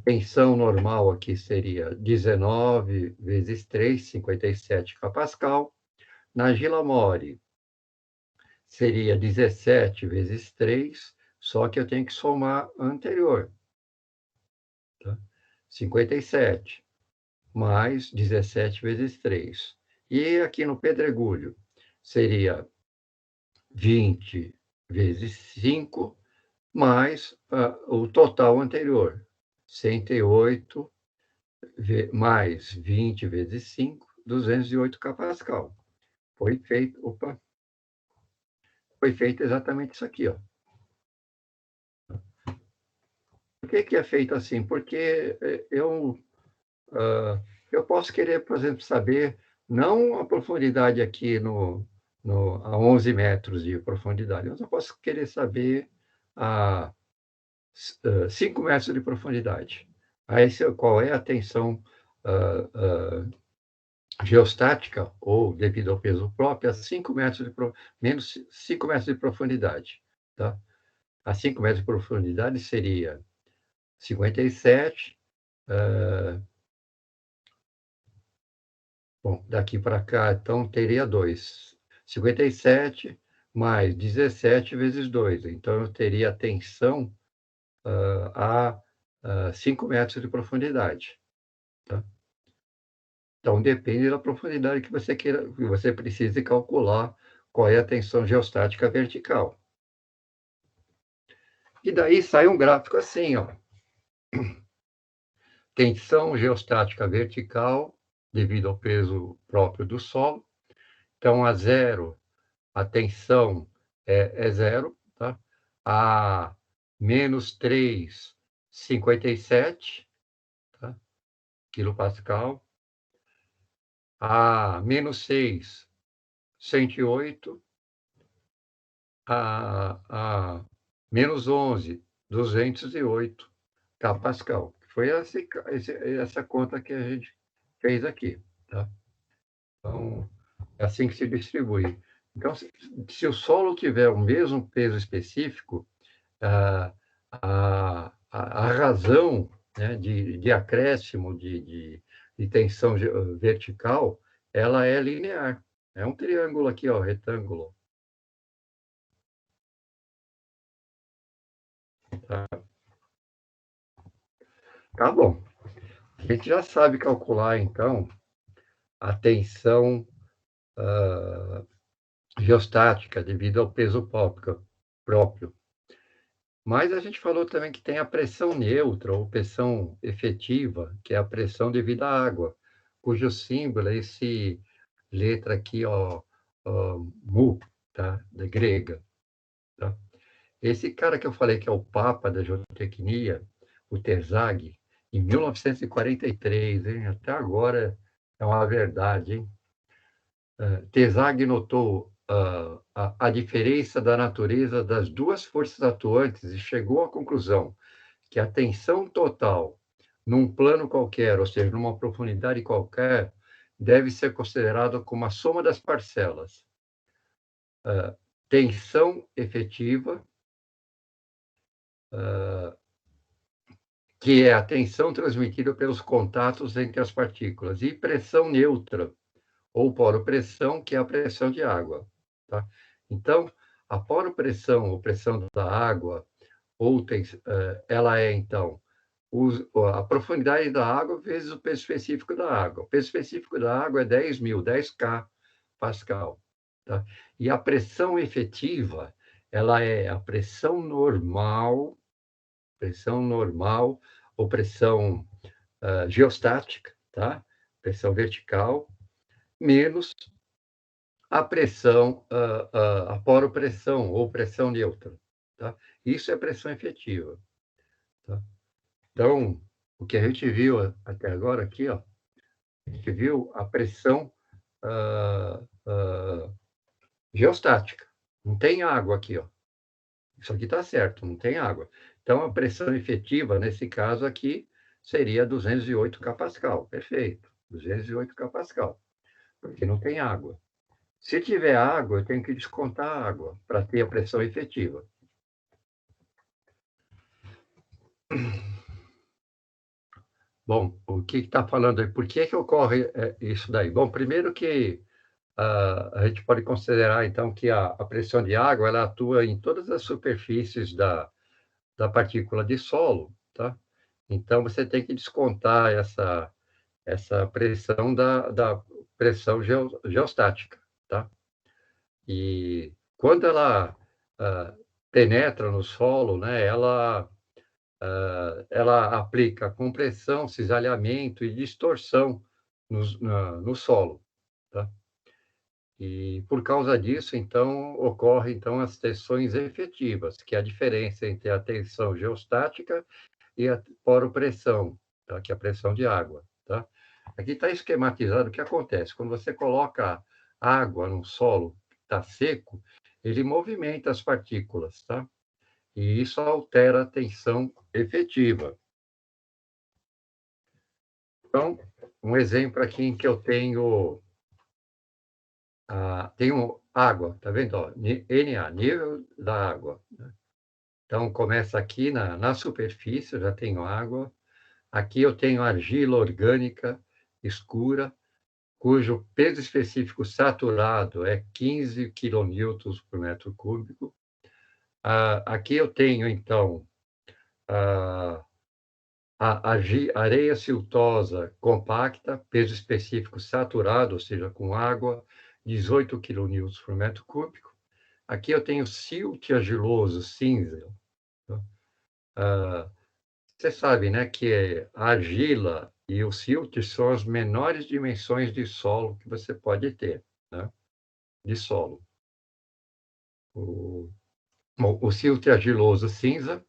tensão normal aqui seria 19 vezes 3, 57 kPa. Na argila mole, seria 17 vezes 3, só que eu tenho que somar a anterior. Tá? 57 mais 17 vezes 3. E aqui no pedregulho, seria 20 vezes 5, mais o total anterior, 108 mais 20 vezes 5, 208 kPa. Foi feito exatamente isso aqui, ó. Por que é feito assim? Porque eu posso querer, por exemplo, saber não a profundidade aqui a 11 metros de profundidade, mas eu posso querer saber a 5 metros de profundidade. Aí, qual é a tensão geostática, ou devido ao peso próprio, a 5 metros menos 5 metros de profundidade. Tá? A 5 metros de profundidade seria 57. Bom, daqui para cá, então, teria 2. 57 mais 17 vezes 2. Então, eu teria a tensão a 5 metros de profundidade. Tá? Então, depende da profundidade que você queira, que você precise calcular qual é a tensão geostática vertical. E daí sai um gráfico assim, ó. Tensão geostática vertical devido ao peso próprio do solo. Então, a zero, a tensão é zero, tá? A menos 3, 57, tá? Quilopascal. A menos 6, 108. A menos 11, 208 kPa. Foi essa conta que a gente fez aqui, tá? Então, é assim que se distribui. Então, se o solo tiver o mesmo peso específico, a razão, né, de acréscimo de tensão vertical, ela é linear. É um triângulo aqui, ó, retângulo. Tá bom. A gente já sabe calcular, então, a tensão geostática devido ao peso próprio. Mas a gente falou também que tem a pressão neutra ou pressão efetiva, que é a pressão devido à água, cujo símbolo é esse letra aqui, ó, mu, tá? Da grega. Tá? Esse cara que eu falei que é o papa da geotecnia, o Terzaghi, em 1943, hein? Até agora é uma verdade, hein? Terzaghi notou a diferença da natureza das duas forças atuantes e chegou à conclusão que a tensão total num plano qualquer, ou seja, numa profundidade qualquer, deve ser considerada como a soma das parcelas. Tensão efetiva, que é a tensão transmitida pelos contatos entre as partículas, e pressão neutra, ou poropressão, que é a pressão de água. Tá? Então, a poropressão, ou pressão da água, ela é, então, a profundidade da água vezes o peso específico da água. O peso específico da água é 10 K Pascal. Tá? E a pressão efetiva, ela é a pressão normal ou pressão geostática, tá? Pressão vertical, menos a pressão, a poropressão ou pressão neutra. Tá? Isso é pressão efetiva. Tá? Então, o que a gente viu até agora aqui, ó, a gente viu a pressão geostática. Não tem água aqui, ó. Isso aqui está certo, não tem água. Então, a pressão efetiva, nesse caso aqui, seria 208 K Pascal. Perfeito, 208 K Pascal, porque não tem água. Se tiver água, eu tenho que descontar a água para ter a pressão efetiva. Bom, o que está falando aí? Por que ocorre isso daí? Bom, primeiro que a gente pode considerar, então, que a pressão de água ela atua em todas as superfícies da partícula de solo, tá? Então, você tem que descontar essa pressão da pressão geostática, tá? E quando ela penetra no solo, né, ela aplica compressão, cisalhamento e distorção no solo, tá? E por causa disso, então, ocorrem então as tensões efetivas, que é a diferença entre a tensão geostática e a poropressão, tá? Que é a pressão de água, tá? Aqui está esquematizado o que acontece. Quando você coloca água no solo que está seco, ele movimenta as partículas, tá? E isso altera a tensão efetiva. Então, um exemplo aqui em que eu tenho água, tá vendo? Ó, NA, nível da água. Né? Então, começa aqui na superfície, eu já tenho água. Aqui eu tenho argila orgânica escura, cujo peso específico saturado é 15 quilonewtons por metro cúbico. Aqui eu tenho, então, a areia siltosa compacta, peso específico saturado, ou seja, com água, 18 quilonewtons por metro cúbico. Aqui eu tenho silt argiloso cinza. Você sabe, né, que a argila e o silt são as menores dimensões de solo que você pode ter, né, de solo. O silt argiloso cinza,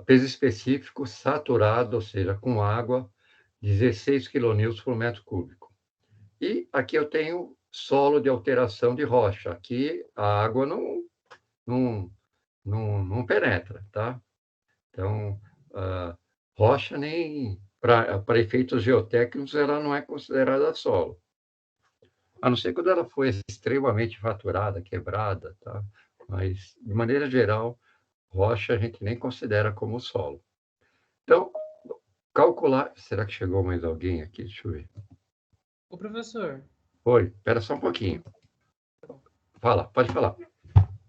peso específico saturado, ou seja, com água, 16 quilonewtons por metro cúbico. E aqui eu tenho solo de alteração de rocha. Aqui a água não penetra, tá? Então, rocha nem para efeitos geotécnicos ela não é considerada solo. A não ser quando ela foi extremamente fraturada, quebrada, tá? Mas, de maneira geral, rocha a gente nem considera como solo. Então, calcular... Será que chegou mais alguém aqui? Deixa eu ver. Ô, professor. Oi, espera só um pouquinho. Fala, pode falar.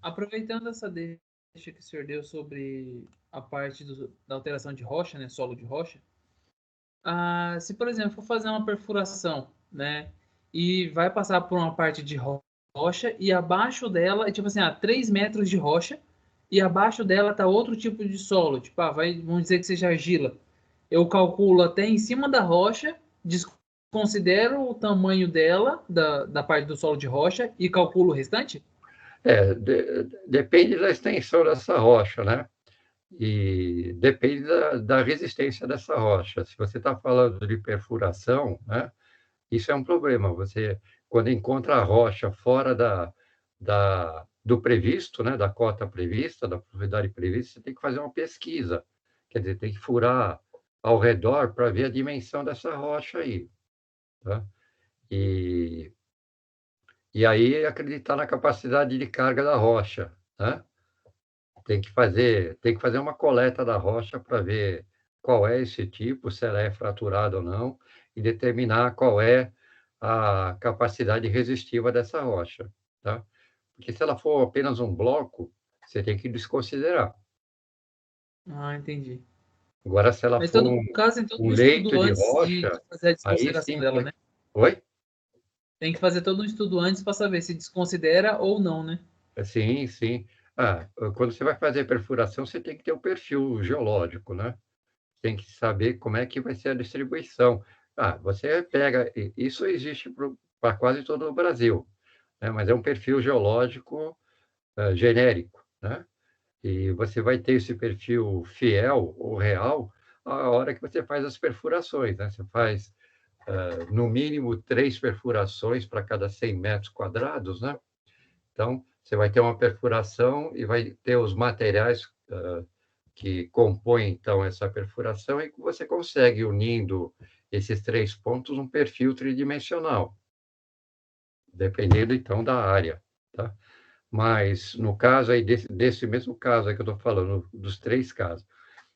Aproveitando essa deixa que o senhor deu sobre a parte da alteração de rocha, né, solo de rocha, se, por exemplo, for fazer uma perfuração, né, e vai passar por uma parte de rocha e abaixo dela, tipo assim, 3 metros de rocha e abaixo dela tá outro tipo de solo, tipo, vamos dizer que seja argila. Eu calculo até em cima da rocha, considero o tamanho dela, da parte do solo de rocha, e calculo o restante? Depende da extensão dessa rocha, né? E depende da resistência dessa rocha. Se você está falando de perfuração, né? Isso é um problema. Você, quando encontra a rocha fora do previsto, né? Da cota prevista, da profundidade prevista, você tem que fazer uma pesquisa. Quer dizer, tem que furar ao redor para ver a dimensão dessa rocha aí. Tá? E aí acreditar na capacidade de carga da rocha, né? Tem que fazer uma coleta da rocha para ver qual é esse tipo, se ela é fraturada ou não, e determinar qual é a capacidade resistiva dessa rocha, tá? Porque se ela for apenas um bloco, você tem que desconsiderar. Ah, entendi. Agora, se ela Mas, em for todo caso, em todo um um leito estudo de antes de rocha, fazer a aí desconsideração sim dela, pode... né? Oi? Tem que fazer todo um estudo antes para saber se desconsidera ou não, né? Sim, sim. Quando você vai fazer perfuração, você tem que ter o perfil geológico, né? Tem que saber como é que vai ser a distribuição. Você pega... Isso existe para quase todo o Brasil, né? Mas é um perfil geológico genérico, né? E você vai ter esse perfil fiel ou real a hora que você faz as perfurações, né? Você faz, no mínimo, 3 perfurações para cada 100 metros quadrados, né? Então, você vai ter uma perfuração e vai ter os materiais que compõem, então, essa perfuração e que você consegue, unindo esses 3 pontos, um perfil tridimensional, dependendo, então, da área, tá? Mas, no caso aí, desse mesmo caso aí que eu estou falando, dos 3 casos,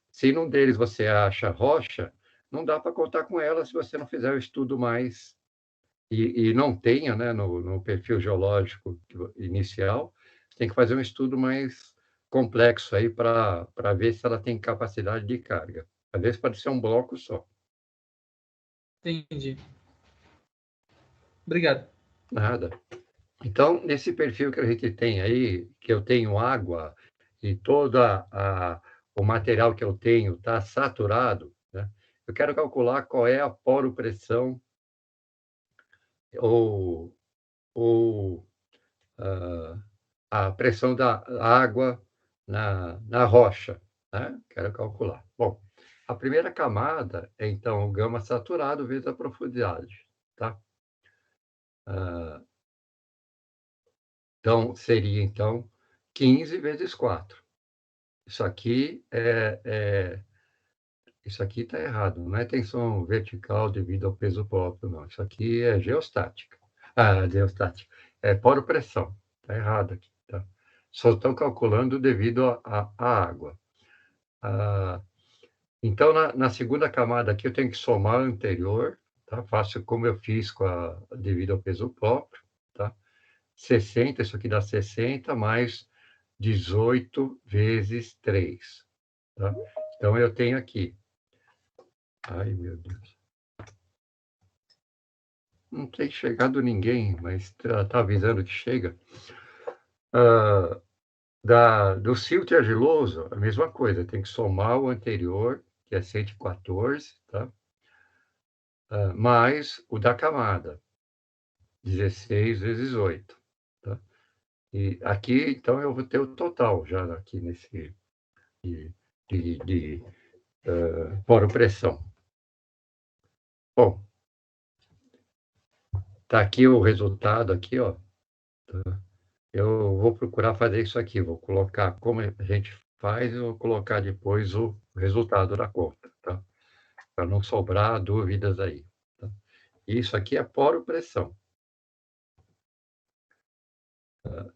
se num deles você acha rocha, não dá para contar com ela se você não fizer o estudo mais... E não tenha, né, no perfil geológico inicial, tem que fazer um estudo mais complexo aí para ver se ela tem capacidade de carga. Às vezes pode ser um bloco só. Entendi. Obrigado. Nada. Então, nesse perfil que a gente tem aí, que eu tenho água e o material que eu tenho está saturado, né? Eu quero calcular qual é a poropressão ou, ou a pressão da água na rocha, né? Quero calcular. Bom, a primeira camada é, então, o gama saturado vezes a profundidade, tá? Então, seria, então, 15 vezes 4. Isso aqui isso aqui está errado, não é tensão vertical devido ao peso próprio, não. Isso aqui é geostática. Geostática. É poropressão. Está errado aqui, tá? Só estão calculando devido à água. Então, na segunda camada aqui, eu tenho que somar a anterior, tá? Faço como eu fiz devido ao peso próprio, tá? 60, isso aqui dá 60, mais 18 vezes 3, tá? Então, eu tenho aqui... Ai, meu Deus. Não tem chegado ninguém, mas tá avisando que chega. Do silt argiloso, a mesma coisa, tem que somar o anterior, que é 114, tá? Mais o da camada, 16 vezes 8. Tá? E aqui, então, eu vou ter o total já aqui nesse de poropressão. Bom, tá aqui o resultado aqui, ó. Tá? Eu vou procurar fazer isso aqui, vou colocar como a gente faz e vou colocar depois o resultado da conta, tá? Para não sobrar dúvidas aí. Tá? Isso aqui é poropressão.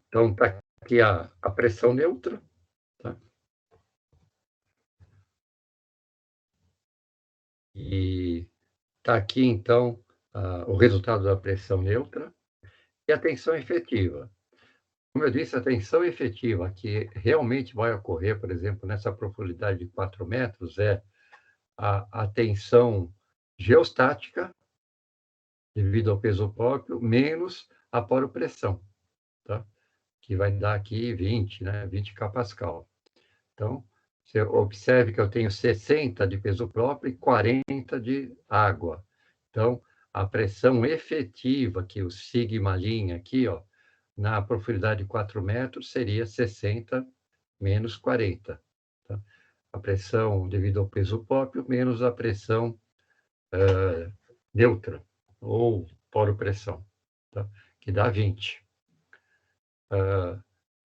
Então, está aqui a pressão neutra. Tá? E está aqui, então, o resultado da pressão neutra e a tensão efetiva. Como eu disse, a tensão efetiva que realmente vai ocorrer, por exemplo, nessa profundidade de 4 metros, é a tensão geostática, devido ao peso próprio, menos a poropressão, tá? Que vai dar aqui 20, né? 20 kPa. Então, você observe que eu tenho 60 de peso próprio e 40 de água. Então, a pressão efetiva, que o sigma linha aqui, ó, na profundidade de 4 metros, seria 60 menos 40. Tá? A pressão devido ao peso próprio menos a pressão neutra, ou poropressão, tá? Que dá 20.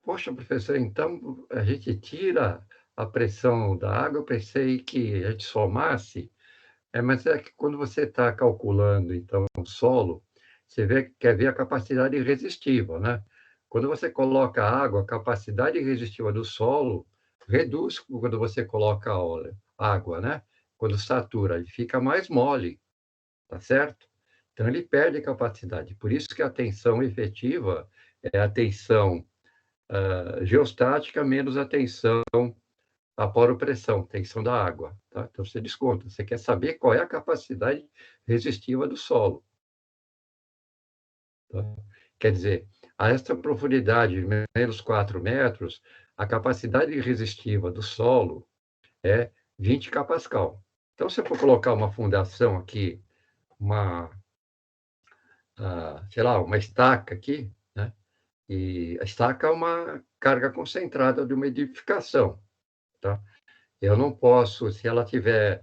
Poxa, professor, então a gente tira a pressão da água, eu pensei que a gente somasse, mas é que quando você está calculando, então, o solo, quer ver a capacidade irresistível, né? Quando você coloca água, a capacidade irresistível do solo reduz quando você coloca água, né? Quando satura, ele fica mais mole, tá certo? Então, ele perde capacidade. Por isso que a tensão efetiva é a tensão geostática menos a tensão a poropressão, tensão da água. Tá? Então, você desconta. Você quer saber qual é a capacidade resistiva do solo. Tá? Quer dizer, a esta profundidade, menos 4 metros, a capacidade resistiva do solo é 20 kPa. Então, se eu for colocar uma fundação aqui, sei lá, uma estaca aqui, né? E a estaca é uma carga concentrada de uma edificação, tá? Eu não posso, se ela tiver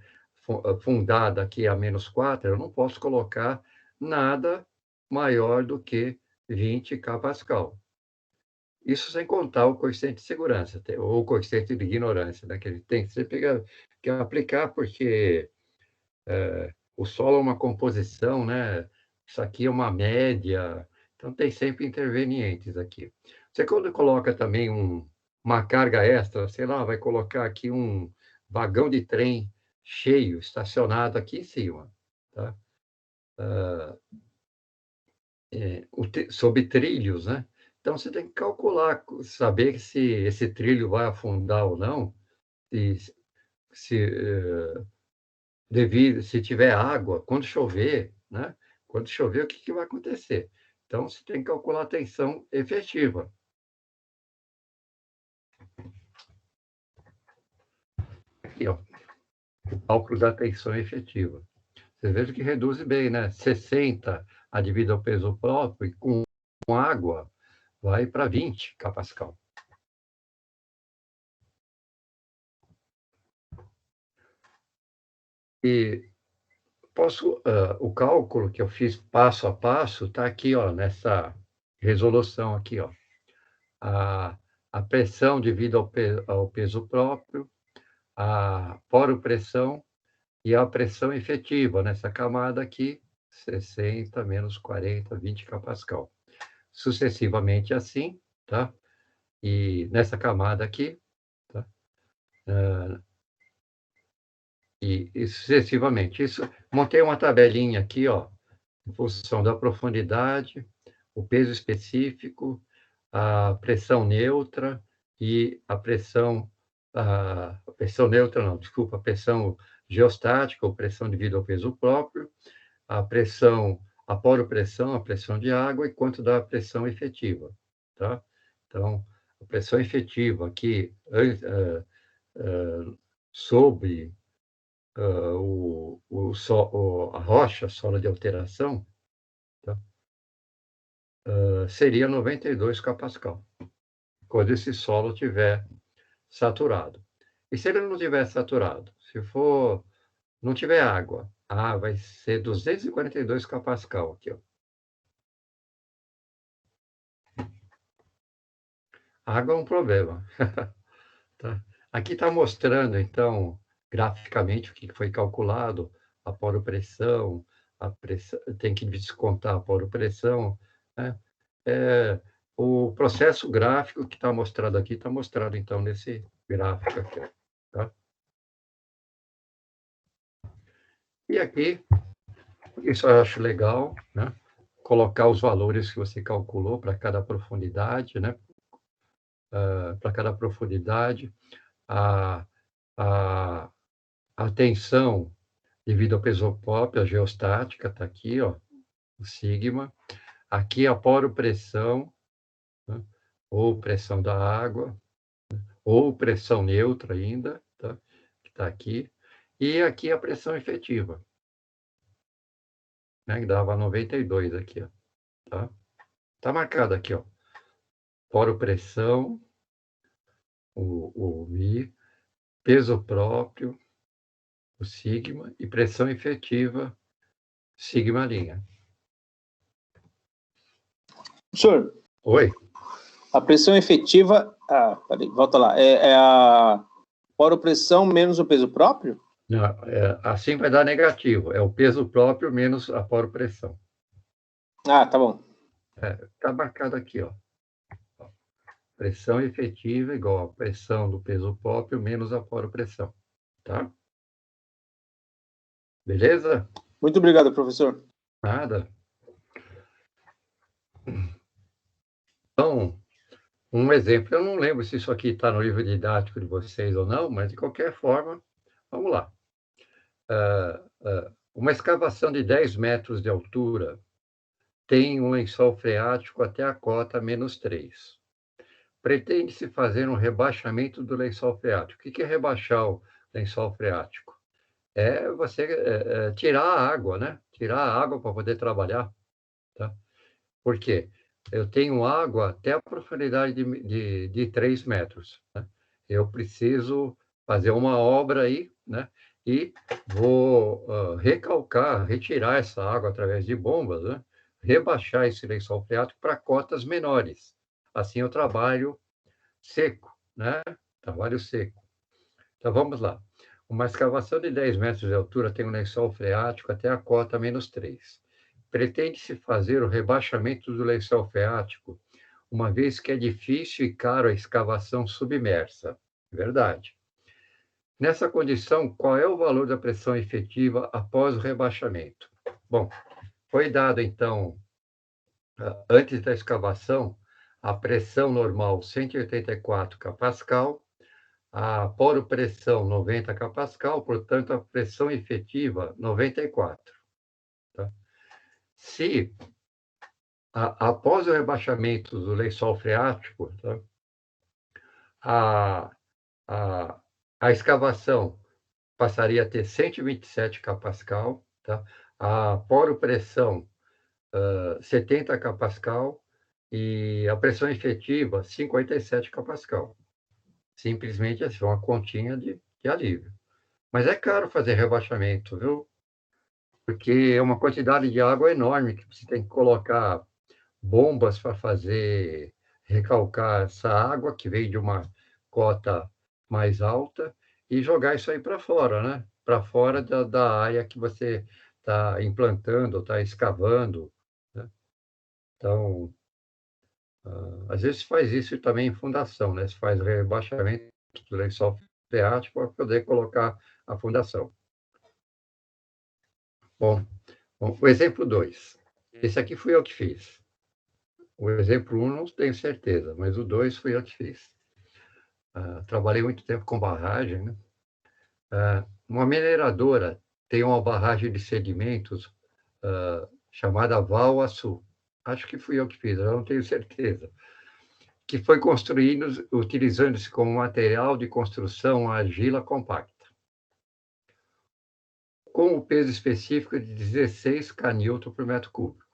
fundada aqui a menos 4, eu não posso colocar nada maior do que 20 kPa. Isso sem contar o coeficiente de segurança, ou o coeficiente de ignorância, né? Que ele tem sempre que aplicar, porque o solo é uma composição, né? Isso aqui é uma média, então tem sempre intervenientes aqui. Você quando coloca também uma carga extra, sei lá, vai colocar aqui um vagão de trem cheio, estacionado aqui em cima, tá? Sob trilhos, né? Então, você tem que calcular, saber se esse trilho vai afundar ou não, se tiver água, quando chover, né? Quando chover, o que vai acontecer? Então, você tem que calcular a tensão efetiva. Aqui, ó, o cálculo da tensão efetiva. Você veja que reduz bem, né? 60 a devido ao peso próprio, e com água vai para 20 kPa. E o cálculo que eu fiz passo a passo está aqui, ó, nessa resolução aqui, ó. A pressão devido ao peso próprio, a poropressão e a pressão efetiva nessa camada aqui, 60 menos 40, 20 kPa. Sucessivamente assim, tá? E nessa camada aqui, tá? E sucessivamente. Montei uma tabelinha aqui, ó, em função da profundidade, o peso específico, a pressão neutra e a pressão neutra não, desculpa, a pressão geostática, ou pressão devido ao peso próprio, a poropressão, a pressão de água, e quanto da pressão efetiva, tá? Então, a pressão efetiva aqui, sobre a rocha, solo de alteração, tá? Seria 92 kPa, quando esse solo estiver saturado. E se ele não estiver saturado? Se não tiver água, vai ser 242 kPa aqui, ó. A água é um problema. Tá? Aqui está mostrando, então, graficamente, o que foi calculado, a poropressão, tem que descontar a poropressão, né? O processo gráfico que está mostrado aqui, está mostrado, então, nesse gráfico aqui. Tá? E aqui, isso eu acho legal, né? Colocar os valores que você calculou para cada profundidade, né? Para cada profundidade, a tensão devido ao peso próprio, a geostática, está aqui, ó, o sigma. Aqui a poropressão, né? Ou pressão da água, ou pressão neutra ainda, tá? Que está aqui. E aqui a pressão efetiva, né? Que dava 92 aqui, ó, tá? Está marcado aqui, ó. Poropressão, o Mi, peso próprio, o sigma, e pressão efetiva, sigma linha. Senhor. Oi. A pressão efetiva... peraí, volta lá. É a poropressão menos o peso próprio? Não, assim vai dar negativo. É o peso próprio menos a poropressão. Tá bom. Está marcado aqui, ó. Pressão efetiva igual a pressão do peso próprio menos a poropressão. Tá? Beleza? Muito obrigado, professor. Nada. Então, um exemplo, eu não lembro se isso aqui está no livro didático de vocês ou não, mas de qualquer forma, vamos lá. Uma escavação de 10 metros de altura tem um lençol freático até a cota -3. Pretende-se fazer um rebaixamento do lençol freático. O que é rebaixar o lençol freático? É você tirar a água, né? Tirar a água para poder trabalhar. Tá? Por quê? Eu tenho água até a profundidade de 3 metros. Né? Eu preciso fazer uma obra aí, né? E vou recalcar, retirar essa água através de bombas, né? Rebaixar esse lençol freático para cotas menores. Assim eu trabalho seco, né? Trabalho seco. Então vamos lá. Uma escavação de 10 metros de altura tem um lençol freático até a cota -3. Pretende-se fazer o rebaixamento do lençol freático, uma vez que é difícil e caro a escavação submersa. Verdade. Nessa condição, qual é o valor da pressão efetiva após o rebaixamento? Bom, foi dado, então, antes da escavação, a pressão normal 184 kPa, a poropressão 90 kPa, portanto, a pressão efetiva 94. Tá? Se, após o rebaixamento do lençol freático, tá? a escavação passaria a ter 127 kPa, tá? A poropressão 70 kPa e a pressão efetiva 57 kPa. Simplesmente assim, uma continha de alívio. Mas é caro fazer rebaixamento, viu? Porque é uma quantidade de água enorme que você tem que colocar bombas para fazer recalcar essa água que veio de uma cota mais alta e jogar isso aí para fora, né? Para fora da área que você está implantando, está escavando. Né? Então, às vezes faz isso também em fundação, né? Se faz rebaixamento do lençol freático para poder colocar a fundação. Bom, o exemplo 2. Esse aqui fui eu que fiz. O exemplo 1 não tenho certeza, mas o 2 fui eu que fiz. Trabalhei muito tempo com barragem, né? Uma mineradora tem uma barragem de sedimentos chamada Valaçu. Acho que fui eu que fiz, eu não tenho certeza. Que foi construído utilizando-se como material de construção a argila compacta, com o peso específico de 16 kN por metro cúbico.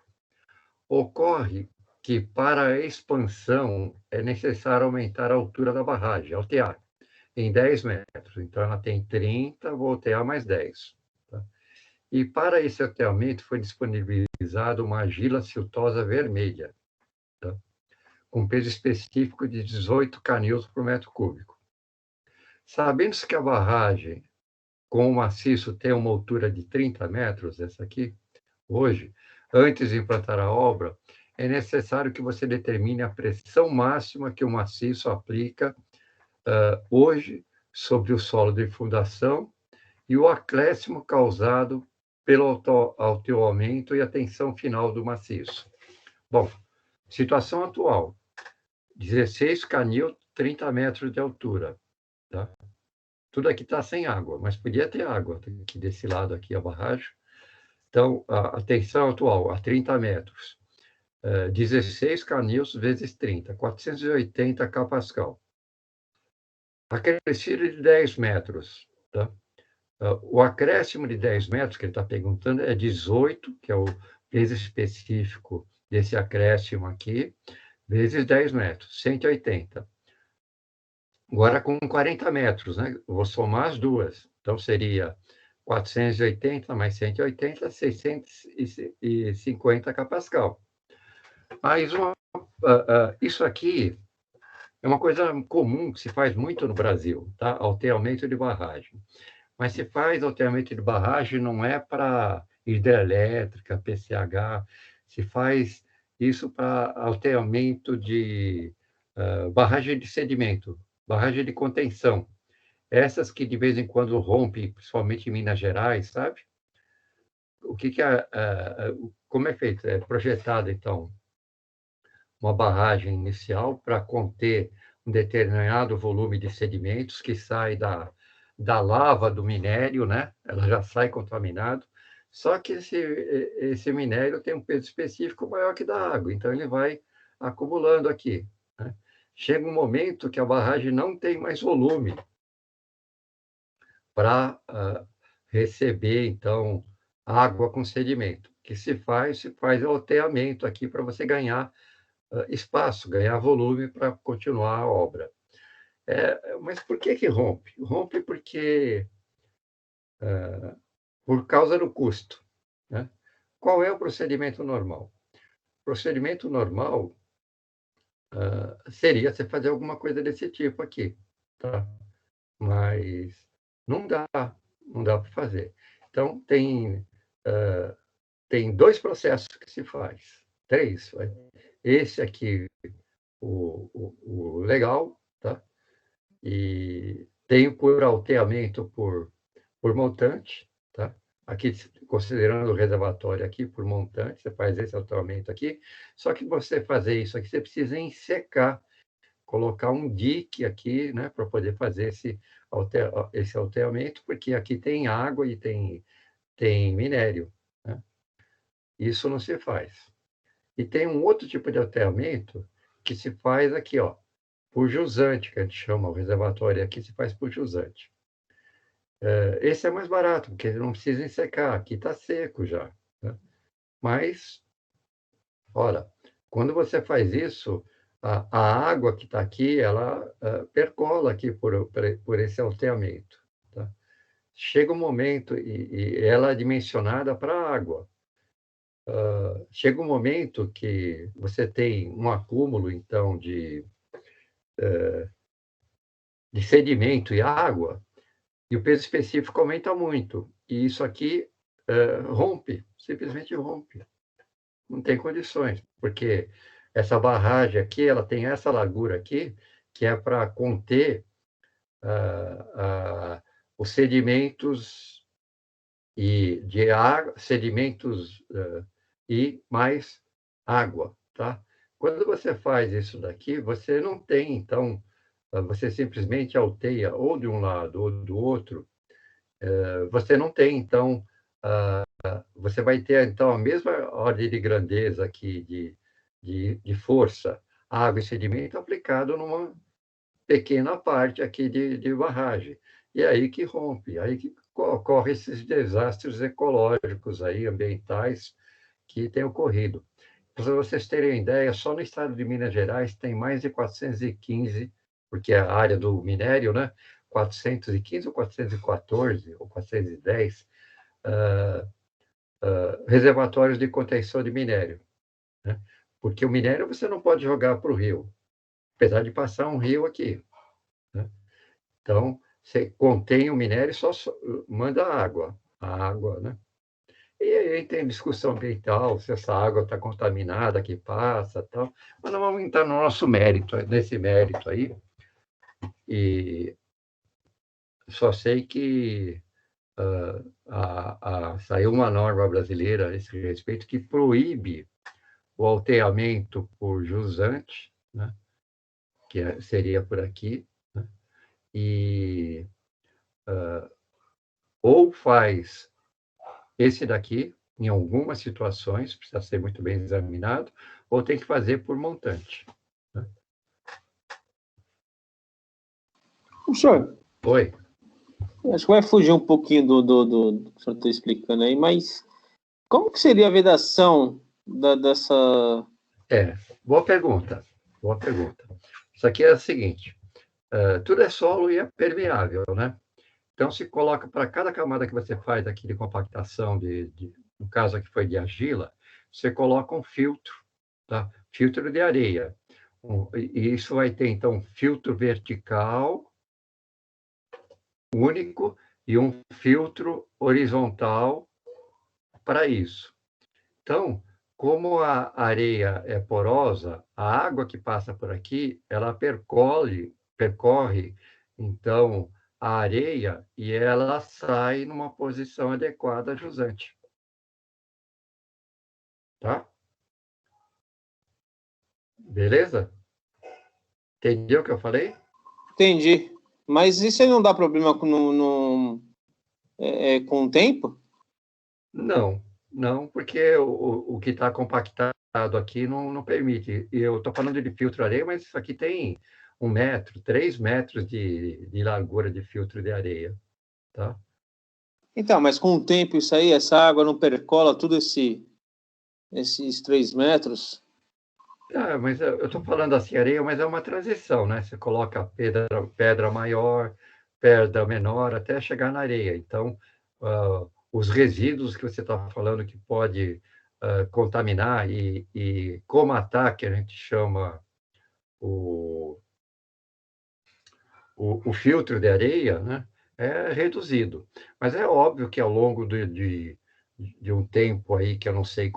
Ocorre que, para a expansão, é necessário aumentar a altura da barragem, altear, em 10 metros. Então, ela tem 30, vou altear mais 10. Tá? E, para esse alteamento, foi disponibilizada uma argila siltosa vermelha, tá? Com peso específico de 18 kN por metro cúbico. Sabendo-se que a barragem com o maciço tem uma altura de 30 metros, essa aqui, hoje, antes de implantar a obra, é necessário que você determine a pressão máxima que o maciço aplica hoje sobre o solo de fundação e o acréscimo causado pelo alteamento e a tensão final do maciço. Bom, situação atual, 16 kN, 30 metros de altura. Tá? Tudo aqui está sem água, mas podia ter água aqui desse lado aqui, a barragem. Então, a tensão atual, a 30 metros, 16 kN vezes 30, 480 kPa. Acrescido de 10 metros. Tá? O acréscimo de 10 metros, que ele está perguntando, é 18, que é o peso específico desse acréscimo aqui, vezes 10 metros, 180. Agora, com 40 metros, né? Eu vou somar as duas. Então, seria 480 mais 180, 650 kPa. Mas isso aqui é uma coisa comum que se faz muito no Brasil, tá? Alteamento de barragem. Mas se faz alteamento de barragem não é para hidrelétrica, PCH, se faz isso para alteamento de barragem de sedimento, barragem de contenção. Essas que de vez em quando rompem, principalmente em Minas Gerais, sabe? como é feito? É projetado, então, uma barragem inicial para conter um determinado volume de sedimentos que sai da lava do minério, né? Ela já sai contaminado, só que esse minério tem um peso específico maior que da água, então ele vai acumulando aqui, né? Chega um momento que a barragem não tem mais volume para receber, então, água com sedimento. O que se faz alteamento aqui para você ganhar espaço, ganhar volume para continuar a obra. Mas por que rompe? Rompe porque, por causa do custo, né? Qual é o procedimento normal? O procedimento normal seria você fazer alguma coisa desse tipo aqui, tá? Mas não dá para fazer. Então, tem 2 processos que se faz, 3. Esse aqui, o legal, tá? E tem por alteamento por montante, tá? Aqui, considerando o reservatório aqui por montante, você faz esse alteamento aqui, só que você fazer isso aqui, você precisa ensecar, colocar um dique aqui, né, para poder fazer esse alteamento, porque aqui tem água e tem minério, né? Isso não se faz. E tem um outro tipo de alteamento que se faz aqui, ó, por jusante, que a gente chama, o reservatório aqui se faz por jusante. Esse é mais barato, porque ele não precisa ensecar, aqui está seco já, né? Mas, olha, quando você faz isso, a água que está aqui, ela percola aqui por esse alteamento, tá? Chega um momento, e ela é dimensionada para a água. Chega um momento que você tem um acúmulo, então, de sedimento e água, e o peso específico aumenta muito. E isso aqui rompe, simplesmente rompe. Não tem condições, porque essa barragem aqui, ela tem essa largura aqui, que é para conter os sedimentos de água, sedimentos e mais água, tá? Quando você faz isso daqui, você não tem, então, você simplesmente alteia ou de um lado ou do outro, você não tem, então, você vai ter, então, a mesma ordem de grandeza aqui de força, água e sedimento aplicado numa pequena parte aqui de barragem. E é aí que rompe, aí que ocorrem esses desastres ecológicos aí, ambientais, que têm ocorrido. Para vocês terem ideia, só no estado de Minas Gerais tem mais de 415, porque é a área do minério, né? 415 ou 414 ou 410 reservatórios de contenção de minério, né? Porque o minério você não pode jogar para o rio, apesar de passar um rio aqui, né? Então, você contém o minério e só manda a água, né? E aí tem discussão ambiental, se essa água está contaminada que passa, tal. Mas não vamos entrar no nosso mérito, nesse mérito aí. E só sei que saiu uma norma brasileira a esse respeito que proíbe o alteamento por jusante, né? Que seria por aqui, né? E ou faz esse daqui, em algumas situações, precisa ser muito bem examinado, ou tem que fazer por montante, né? Professor, Oi. acho que vai fugir um pouquinho do que o senhor está explicando aí, mas como que seria a vedação dessa... Boa pergunta, boa pergunta. Isso aqui é o seguinte, tudo é solo e é permeável, né? Então, se coloca para cada camada que você faz aqui de compactação, no caso aqui foi de argila, você coloca um filtro, tá? Filtro de areia. E isso vai ter, então, filtro vertical único e um filtro horizontal para isso. Então, como a areia é porosa, a água que passa por aqui, ela percorre, então, a areia e ela sai numa posição adequada a jusante. tá? Beleza? Entendeu o que eu falei? Entendi. Mas isso aí não dá problema com o tempo? Não, não, porque o que está compactado aqui não permite. E eu estou falando de filtro areia, mas isso aqui tem 1 metro, 3 metros de largura de filtro de areia, tá? Então, mas com o tempo isso aí, essa água não percola tudo esses 3 metros? Ah, mas eu estou falando assim, areia, mas é uma transição, né? Você coloca pedra maior, pedra menor, até chegar na areia. Então, os resíduos que você está falando que pode contaminar e comatar, que a gente chama o filtro de areia, né? É reduzido. Mas é óbvio que ao longo de um tempo aí que eu não sei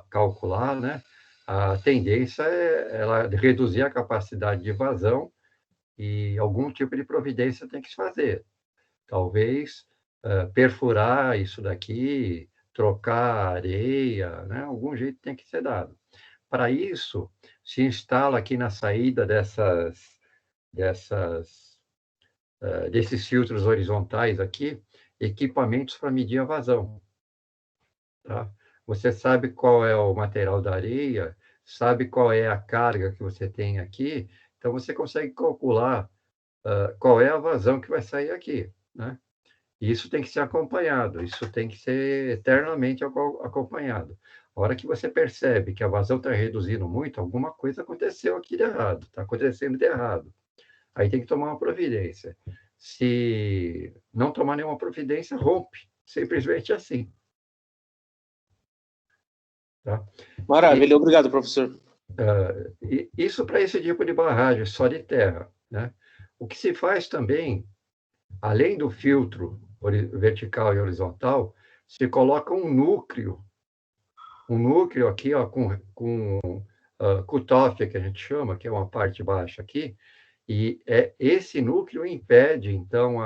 calcular, né? A tendência é ela reduzir a capacidade de vazão e algum tipo de providência tem que se fazer. Talvez perfurar isso daqui, trocar areia, né? Algum jeito tem que ser dado. Para isso, se instala aqui na saída desses filtros horizontais aqui, equipamentos para medir a vazão. Tá? Você sabe qual é o material da areia, sabe qual é a carga que você tem aqui, então você consegue calcular qual é a vazão que vai sair aqui. Né? E isso tem que ser acompanhado, isso tem que ser eternamente acompanhado. A hora que você percebe que a vazão está reduzindo muito, alguma coisa aconteceu aqui de errado, está acontecendo de errado. Aí tem que tomar uma providência. Se não tomar nenhuma providência, rompe. Simplesmente assim. Tá? Maravilha, obrigado, professor. Isso para esse tipo de barragem, só de terra. Né? O que se faz também, além do filtro vertical e horizontal, se coloca um núcleo aqui, ó, com cutoff, que a gente chama, que é uma parte baixa aqui, e esse núcleo impede, então,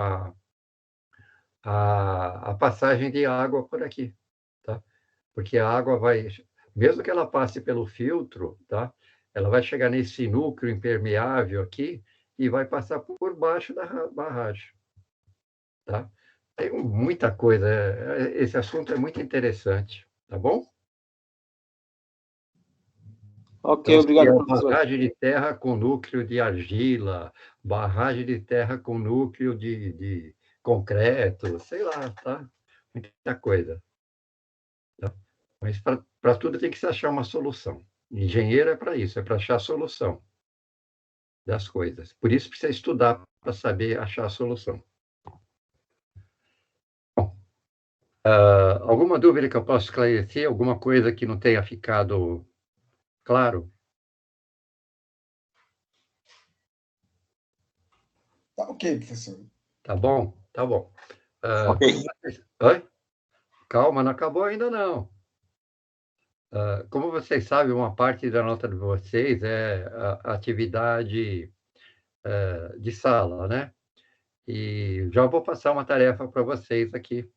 a passagem de água por aqui, tá? Porque a água vai, mesmo que ela passe pelo filtro, tá? Ela vai chegar nesse núcleo impermeável aqui e vai passar por baixo da barragem, tá? Tem muita coisa, esse assunto é muito interessante, tá bom? Ok, Então, obrigado, seria professor. barragem de terra com núcleo de argila, barragem de terra com núcleo de concreto, sei lá, tá? Muita coisa. Tá? Mas para tudo tem que se achar uma solução. Engenheiro é para isso, é para achar a solução das coisas. Por isso precisa estudar para saber achar a solução. Bom, alguma dúvida que eu possa esclarecer? Alguma coisa que não tenha ficado claro? Tá ok, professor. Tá bom? Tá bom. Ok. Oi? Calma, não acabou ainda não. Como vocês sabem, uma parte da nota de vocês é a atividade de sala, né? E já vou passar uma tarefa para vocês aqui.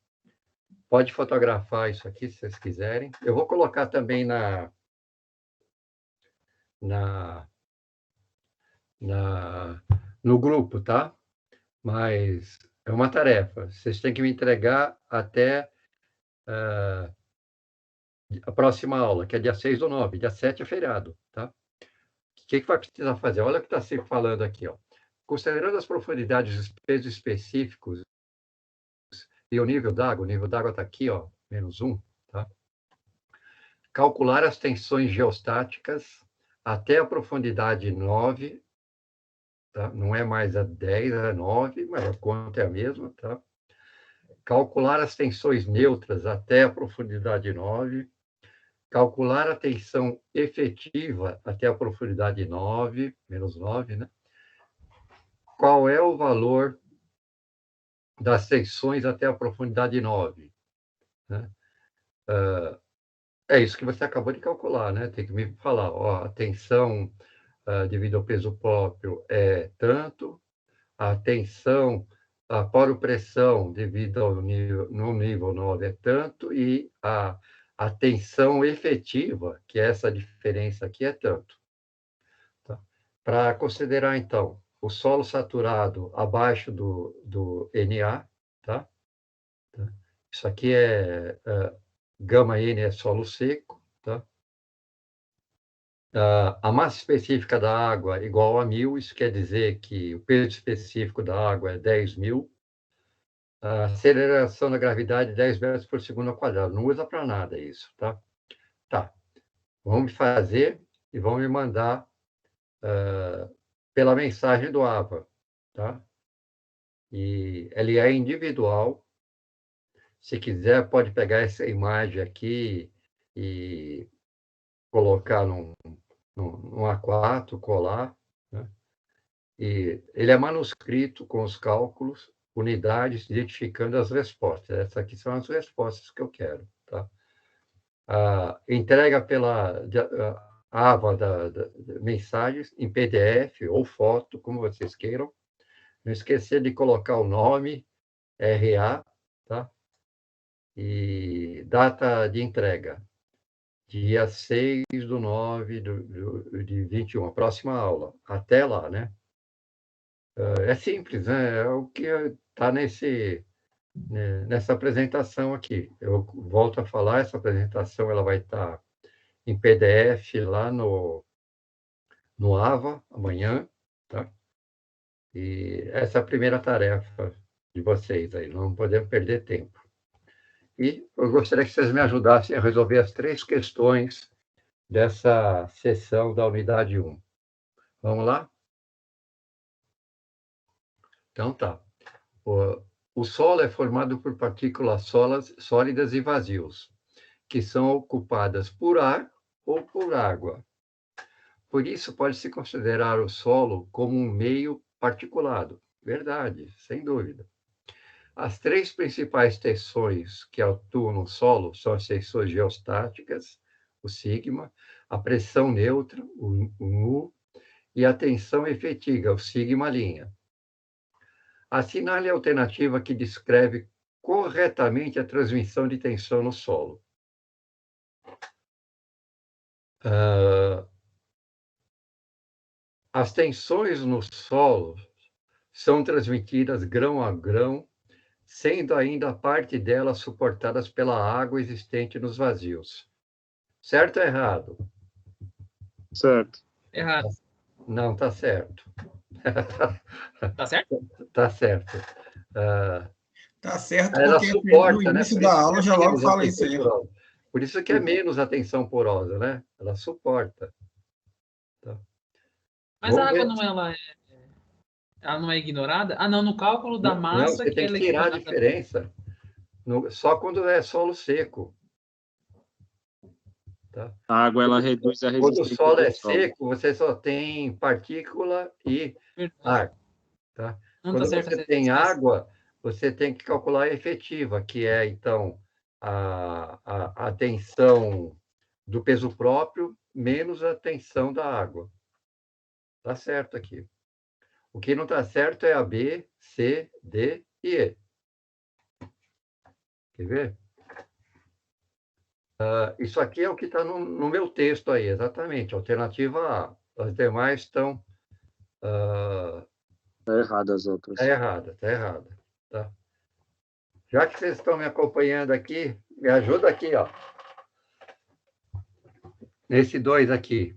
Pode fotografar isso aqui, se vocês quiserem. Eu vou colocar também na, no grupo, tá? Mas é uma tarefa. Vocês têm que me entregar até a próxima aula, que é dia 6/9. Dia 7 é feriado, tá? O que vai precisar fazer? Olha o que está se falando aqui, ó. Considerando as profundidades dos pesos específicos e o nível d'água está aqui, ó, -1, tá? Calcular as tensões geostáticas até a profundidade 9, tá? Não é mais a 10, é 9, mas a conta é a mesma, tá? Calcular as tensões neutras até a profundidade 9, calcular a tensão efetiva até a profundidade 9, -9, né? Qual é o valor das tensões até a profundidade 9? Né? É isso que você acabou de calcular, né? Tem que me falar, ó, a tensão devido ao peso próprio é tanto, a tensão, a poropressão devido ao nível, no nível 9 é tanto, e a a tensão efetiva, que é essa diferença aqui, é tanto. Tá? Para considerar, então, o solo saturado abaixo do Na, tá? Isso aqui é gama N é solo seco, tá? A massa específica da água é igual a 1.000, isso quer dizer que o peso específico da água é 10.000. A aceleração da gravidade 10 metros por segundo ao quadrado. Não usa para nada isso, tá? Tá. Vamos fazer e vão me mandar pela mensagem do AVA, tá? E ele é individual. Se quiser, pode pegar essa imagem aqui e colocar num A4, colar, né? E ele é manuscrito com os cálculos, unidades, identificando as respostas. Essas aqui são as respostas que eu quero, tá? Entrega pela aba da mensagens em PDF ou foto, como vocês queiram. Não esquecer de colocar o nome, RA, tá? E data de entrega, dia 6/9 de 21, a próxima aula. Até lá, né? É simples, né? É o que está nessa apresentação aqui. Eu volto a falar, essa apresentação ela vai estar em PDF lá no AVA, amanhã, tá? E essa é a primeira tarefa de vocês aí, não podemos perder tempo. E eu gostaria que vocês me ajudassem a resolver as 3 questões dessa sessão da unidade 1. Vamos lá? Então tá. O solo é formado por partículas sólidas e vazios, que são ocupadas por ar ou por água. Por isso, pode-se considerar o solo como um meio particulado. Verdade, sem dúvida. As 3 principais tensões que atuam no solo são as tensões geostáticas, o sigma, a pressão neutra, o nu, e a tensão efetiva, o sigma'. Assinale a alternativa que descreve corretamente a transmissão de tensão no solo. As tensões no solo são transmitidas grão a grão, sendo ainda parte delas suportadas pela água existente nos vazios. Certo ou errado? Certo. Errado. Não, está certo. Tá certo? Está certo. Tá certo, Ela porque suporta, no né? início da aula já logo fala isso aí. Por isso que é menos a tensão porosa, né? Ela suporta. Tá. Mas a água ela não é ignorada? Ah, não, no cálculo da Não, massa você que tem ela que é tirar a ignorada. diferença só quando é solo seco. Tá? A água ela reduz a Quando o resistência solo é do solo. seco, você só tem partícula e ar. Tá? Não Quando tá certo você essa tem expressão. água, você tem que calcular a efetiva, que é, então, a tensão do peso próprio menos a tensão da água. Está certo aqui. O que não está certo é a B, C, D e E. Quer ver? Isso aqui é o que está no meu texto aí, exatamente. Alternativa A. As demais estão... Tá errado as outras. Está errada, está errada. Tá? Já que vocês estão me acompanhando aqui, me ajuda aqui, ó. Nesse 2 aqui.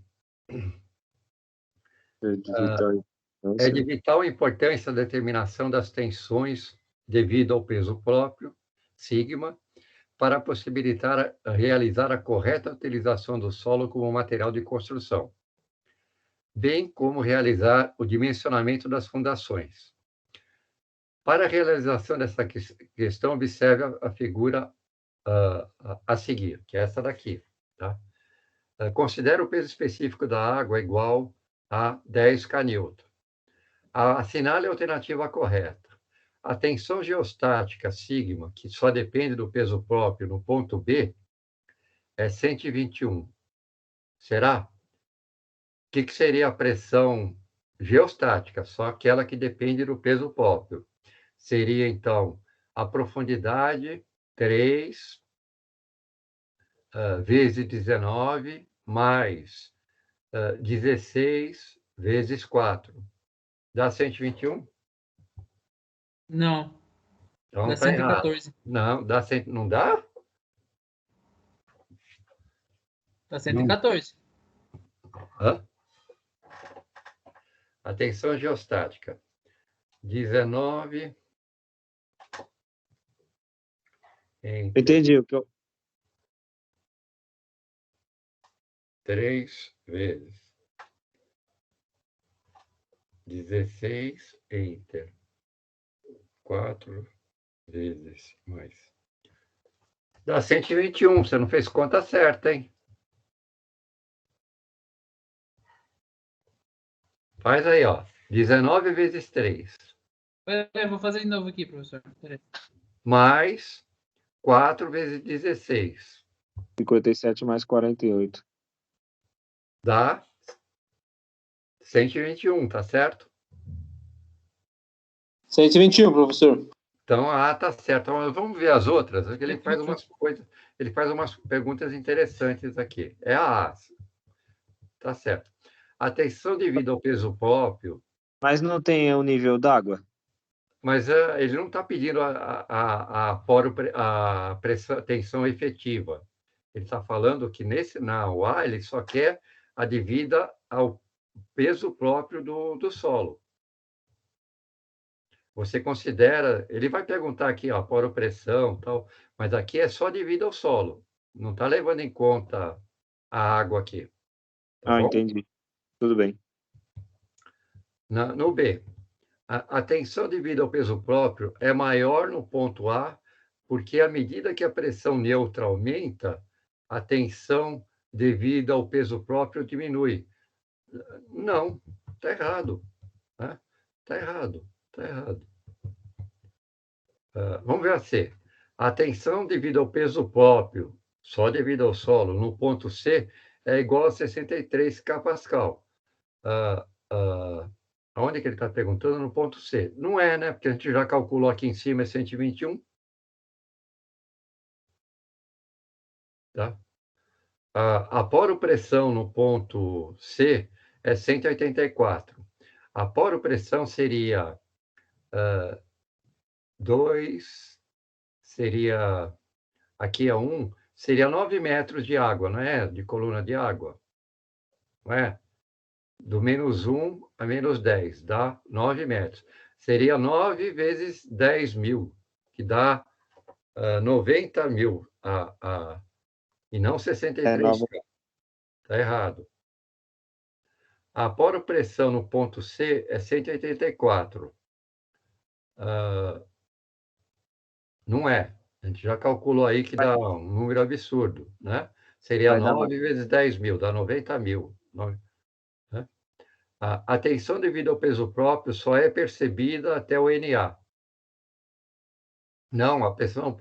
É de vital importância a determinação das tensões devido ao peso próprio, sigma, para possibilitar realizar a correta utilização do solo como material de construção, bem como realizar o dimensionamento das fundações. Para a realização dessa questão, observe a figura a seguir, que é essa daqui. Tá? Considere o peso específico da água igual a 10 kN. Assinale a alternativa correta. A tensão geostática, sigma, que só depende do peso próprio no ponto B, é 121. Será? O que seria a pressão geostática? Só aquela que depende do peso próprio. Seria, então, a profundidade 3 vezes 19 mais 16 vezes 4. Dá 121? Não, Então dá está errado. 114. Não, dá 100, não dá? Dá 114. Hã? A tensão geostática. 19 entre Entendi o que eu... 3 vezes 16 entre 4 vezes mais. Dá 121. Você não fez conta certa, hein? Faz aí, ó. 19 vezes 3. Eu vou fazer de novo aqui, professor. Peraí. Mais 4 vezes 16. 57 mais 48. Dá 121, tá certo? 121, professor. Então, tá certo. Então, vamos ver as outras. Ele faz umas coisas, ele faz umas perguntas interessantes aqui. É a A. Tá certo. A tensão devido ao peso próprio, Mas não tem o nível d'água? mas ele não está pedindo a pressão, tensão efetiva. Ele está falando que na UA ele só quer a devida ao peso próprio do solo. Você considera, ele vai perguntar aqui, ó, poropressão, tal, mas aqui é só devido ao solo. Não está levando em conta a água aqui. Tá bom? Entendi. Tudo bem. No B, a tensão devida ao peso próprio é maior no ponto A, porque à medida que a pressão neutra aumenta, a tensão devida ao peso próprio diminui. Não, está errado. Né? Está errado, está errado. Vamos ver a C. A tensão devido ao peso próprio, só devido ao solo, no ponto C, é igual a 63 kPa. Aonde que ele está perguntando? No ponto C. Não é, né? Porque a gente já calculou aqui em cima, é 121. Tá? A poropressão no ponto C é 184. A poropressão seria 2, seria, aqui é 1, seria 9 metros de água, não é? De coluna de água. Não é? Do menos 1 a menos 10, dá 9 metros. Seria 9 vezes 10 mil, que dá 90 mil, e não 63. Está errado. A poropressão no ponto C é 184. Não é. A gente já calculou aí que dá um número absurdo, né? Seria 9 vezes 10 mil, dá 90 mil. Né? A tensão devido ao peso próprio só é percebida até o NA. Não, a pressão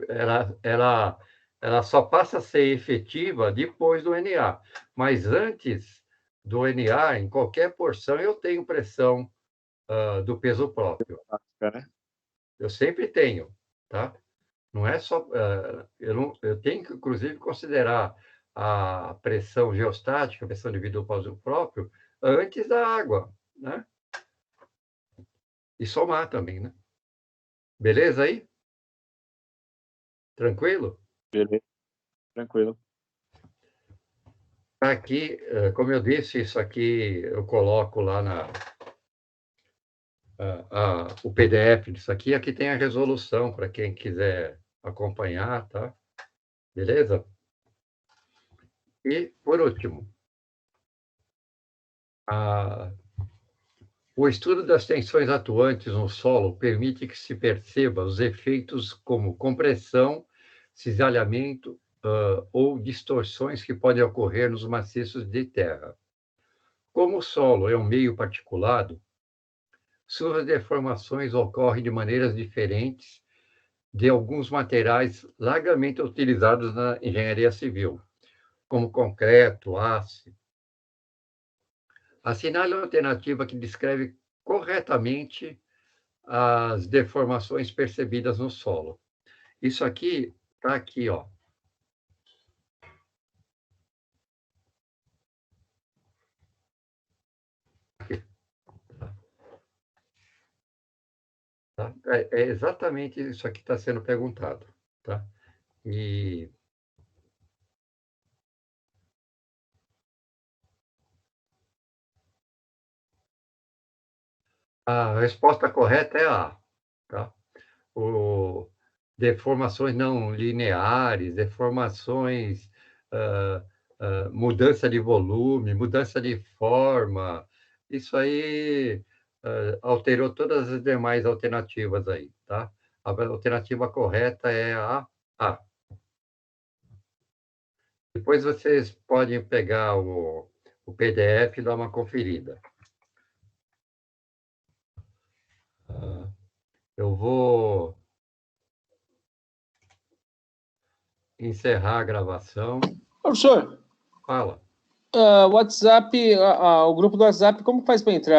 ela só passa a ser efetiva depois do NA. Mas antes do NA, em qualquer porção, eu tenho pressão do peso próprio. Eu sempre tenho, tá? Não é só... eu tenho que, inclusive, considerar a pressão geostática, a pressão devido ao peso próprio, antes da água, né? E somar também, né? Beleza aí? Tranquilo? Beleza. Tranquilo. Aqui, como eu disse, isso aqui eu coloco lá o PDF disso aqui. Aqui tem a resolução para quem quiser acompanhar, tá? Beleza? E, por último, o estudo das tensões atuantes no solo permite que se perceba os efeitos como compressão, cisalhamento ou distorções que podem ocorrer nos maciços de terra. Como o solo é um meio particulado, suas deformações ocorrem de maneiras diferentes de alguns materiais largamente utilizados na engenharia civil, como concreto, aço. Assinale a alternativa que descreve corretamente as deformações percebidas no solo. Isso aqui está aqui, ó. Tá? É exatamente isso aqui que está sendo perguntado. Tá? E a resposta correta é A. Tá? Deformações não lineares, deformações, mudança de volume, mudança de forma, isso aí alterou todas as demais alternativas aí, tá? A alternativa correta é a A. Depois vocês podem pegar o PDF e dar uma conferida. Eu vou encerrar a gravação. Professor, Fala. WhatsApp, o grupo do WhatsApp, como faz para entrar?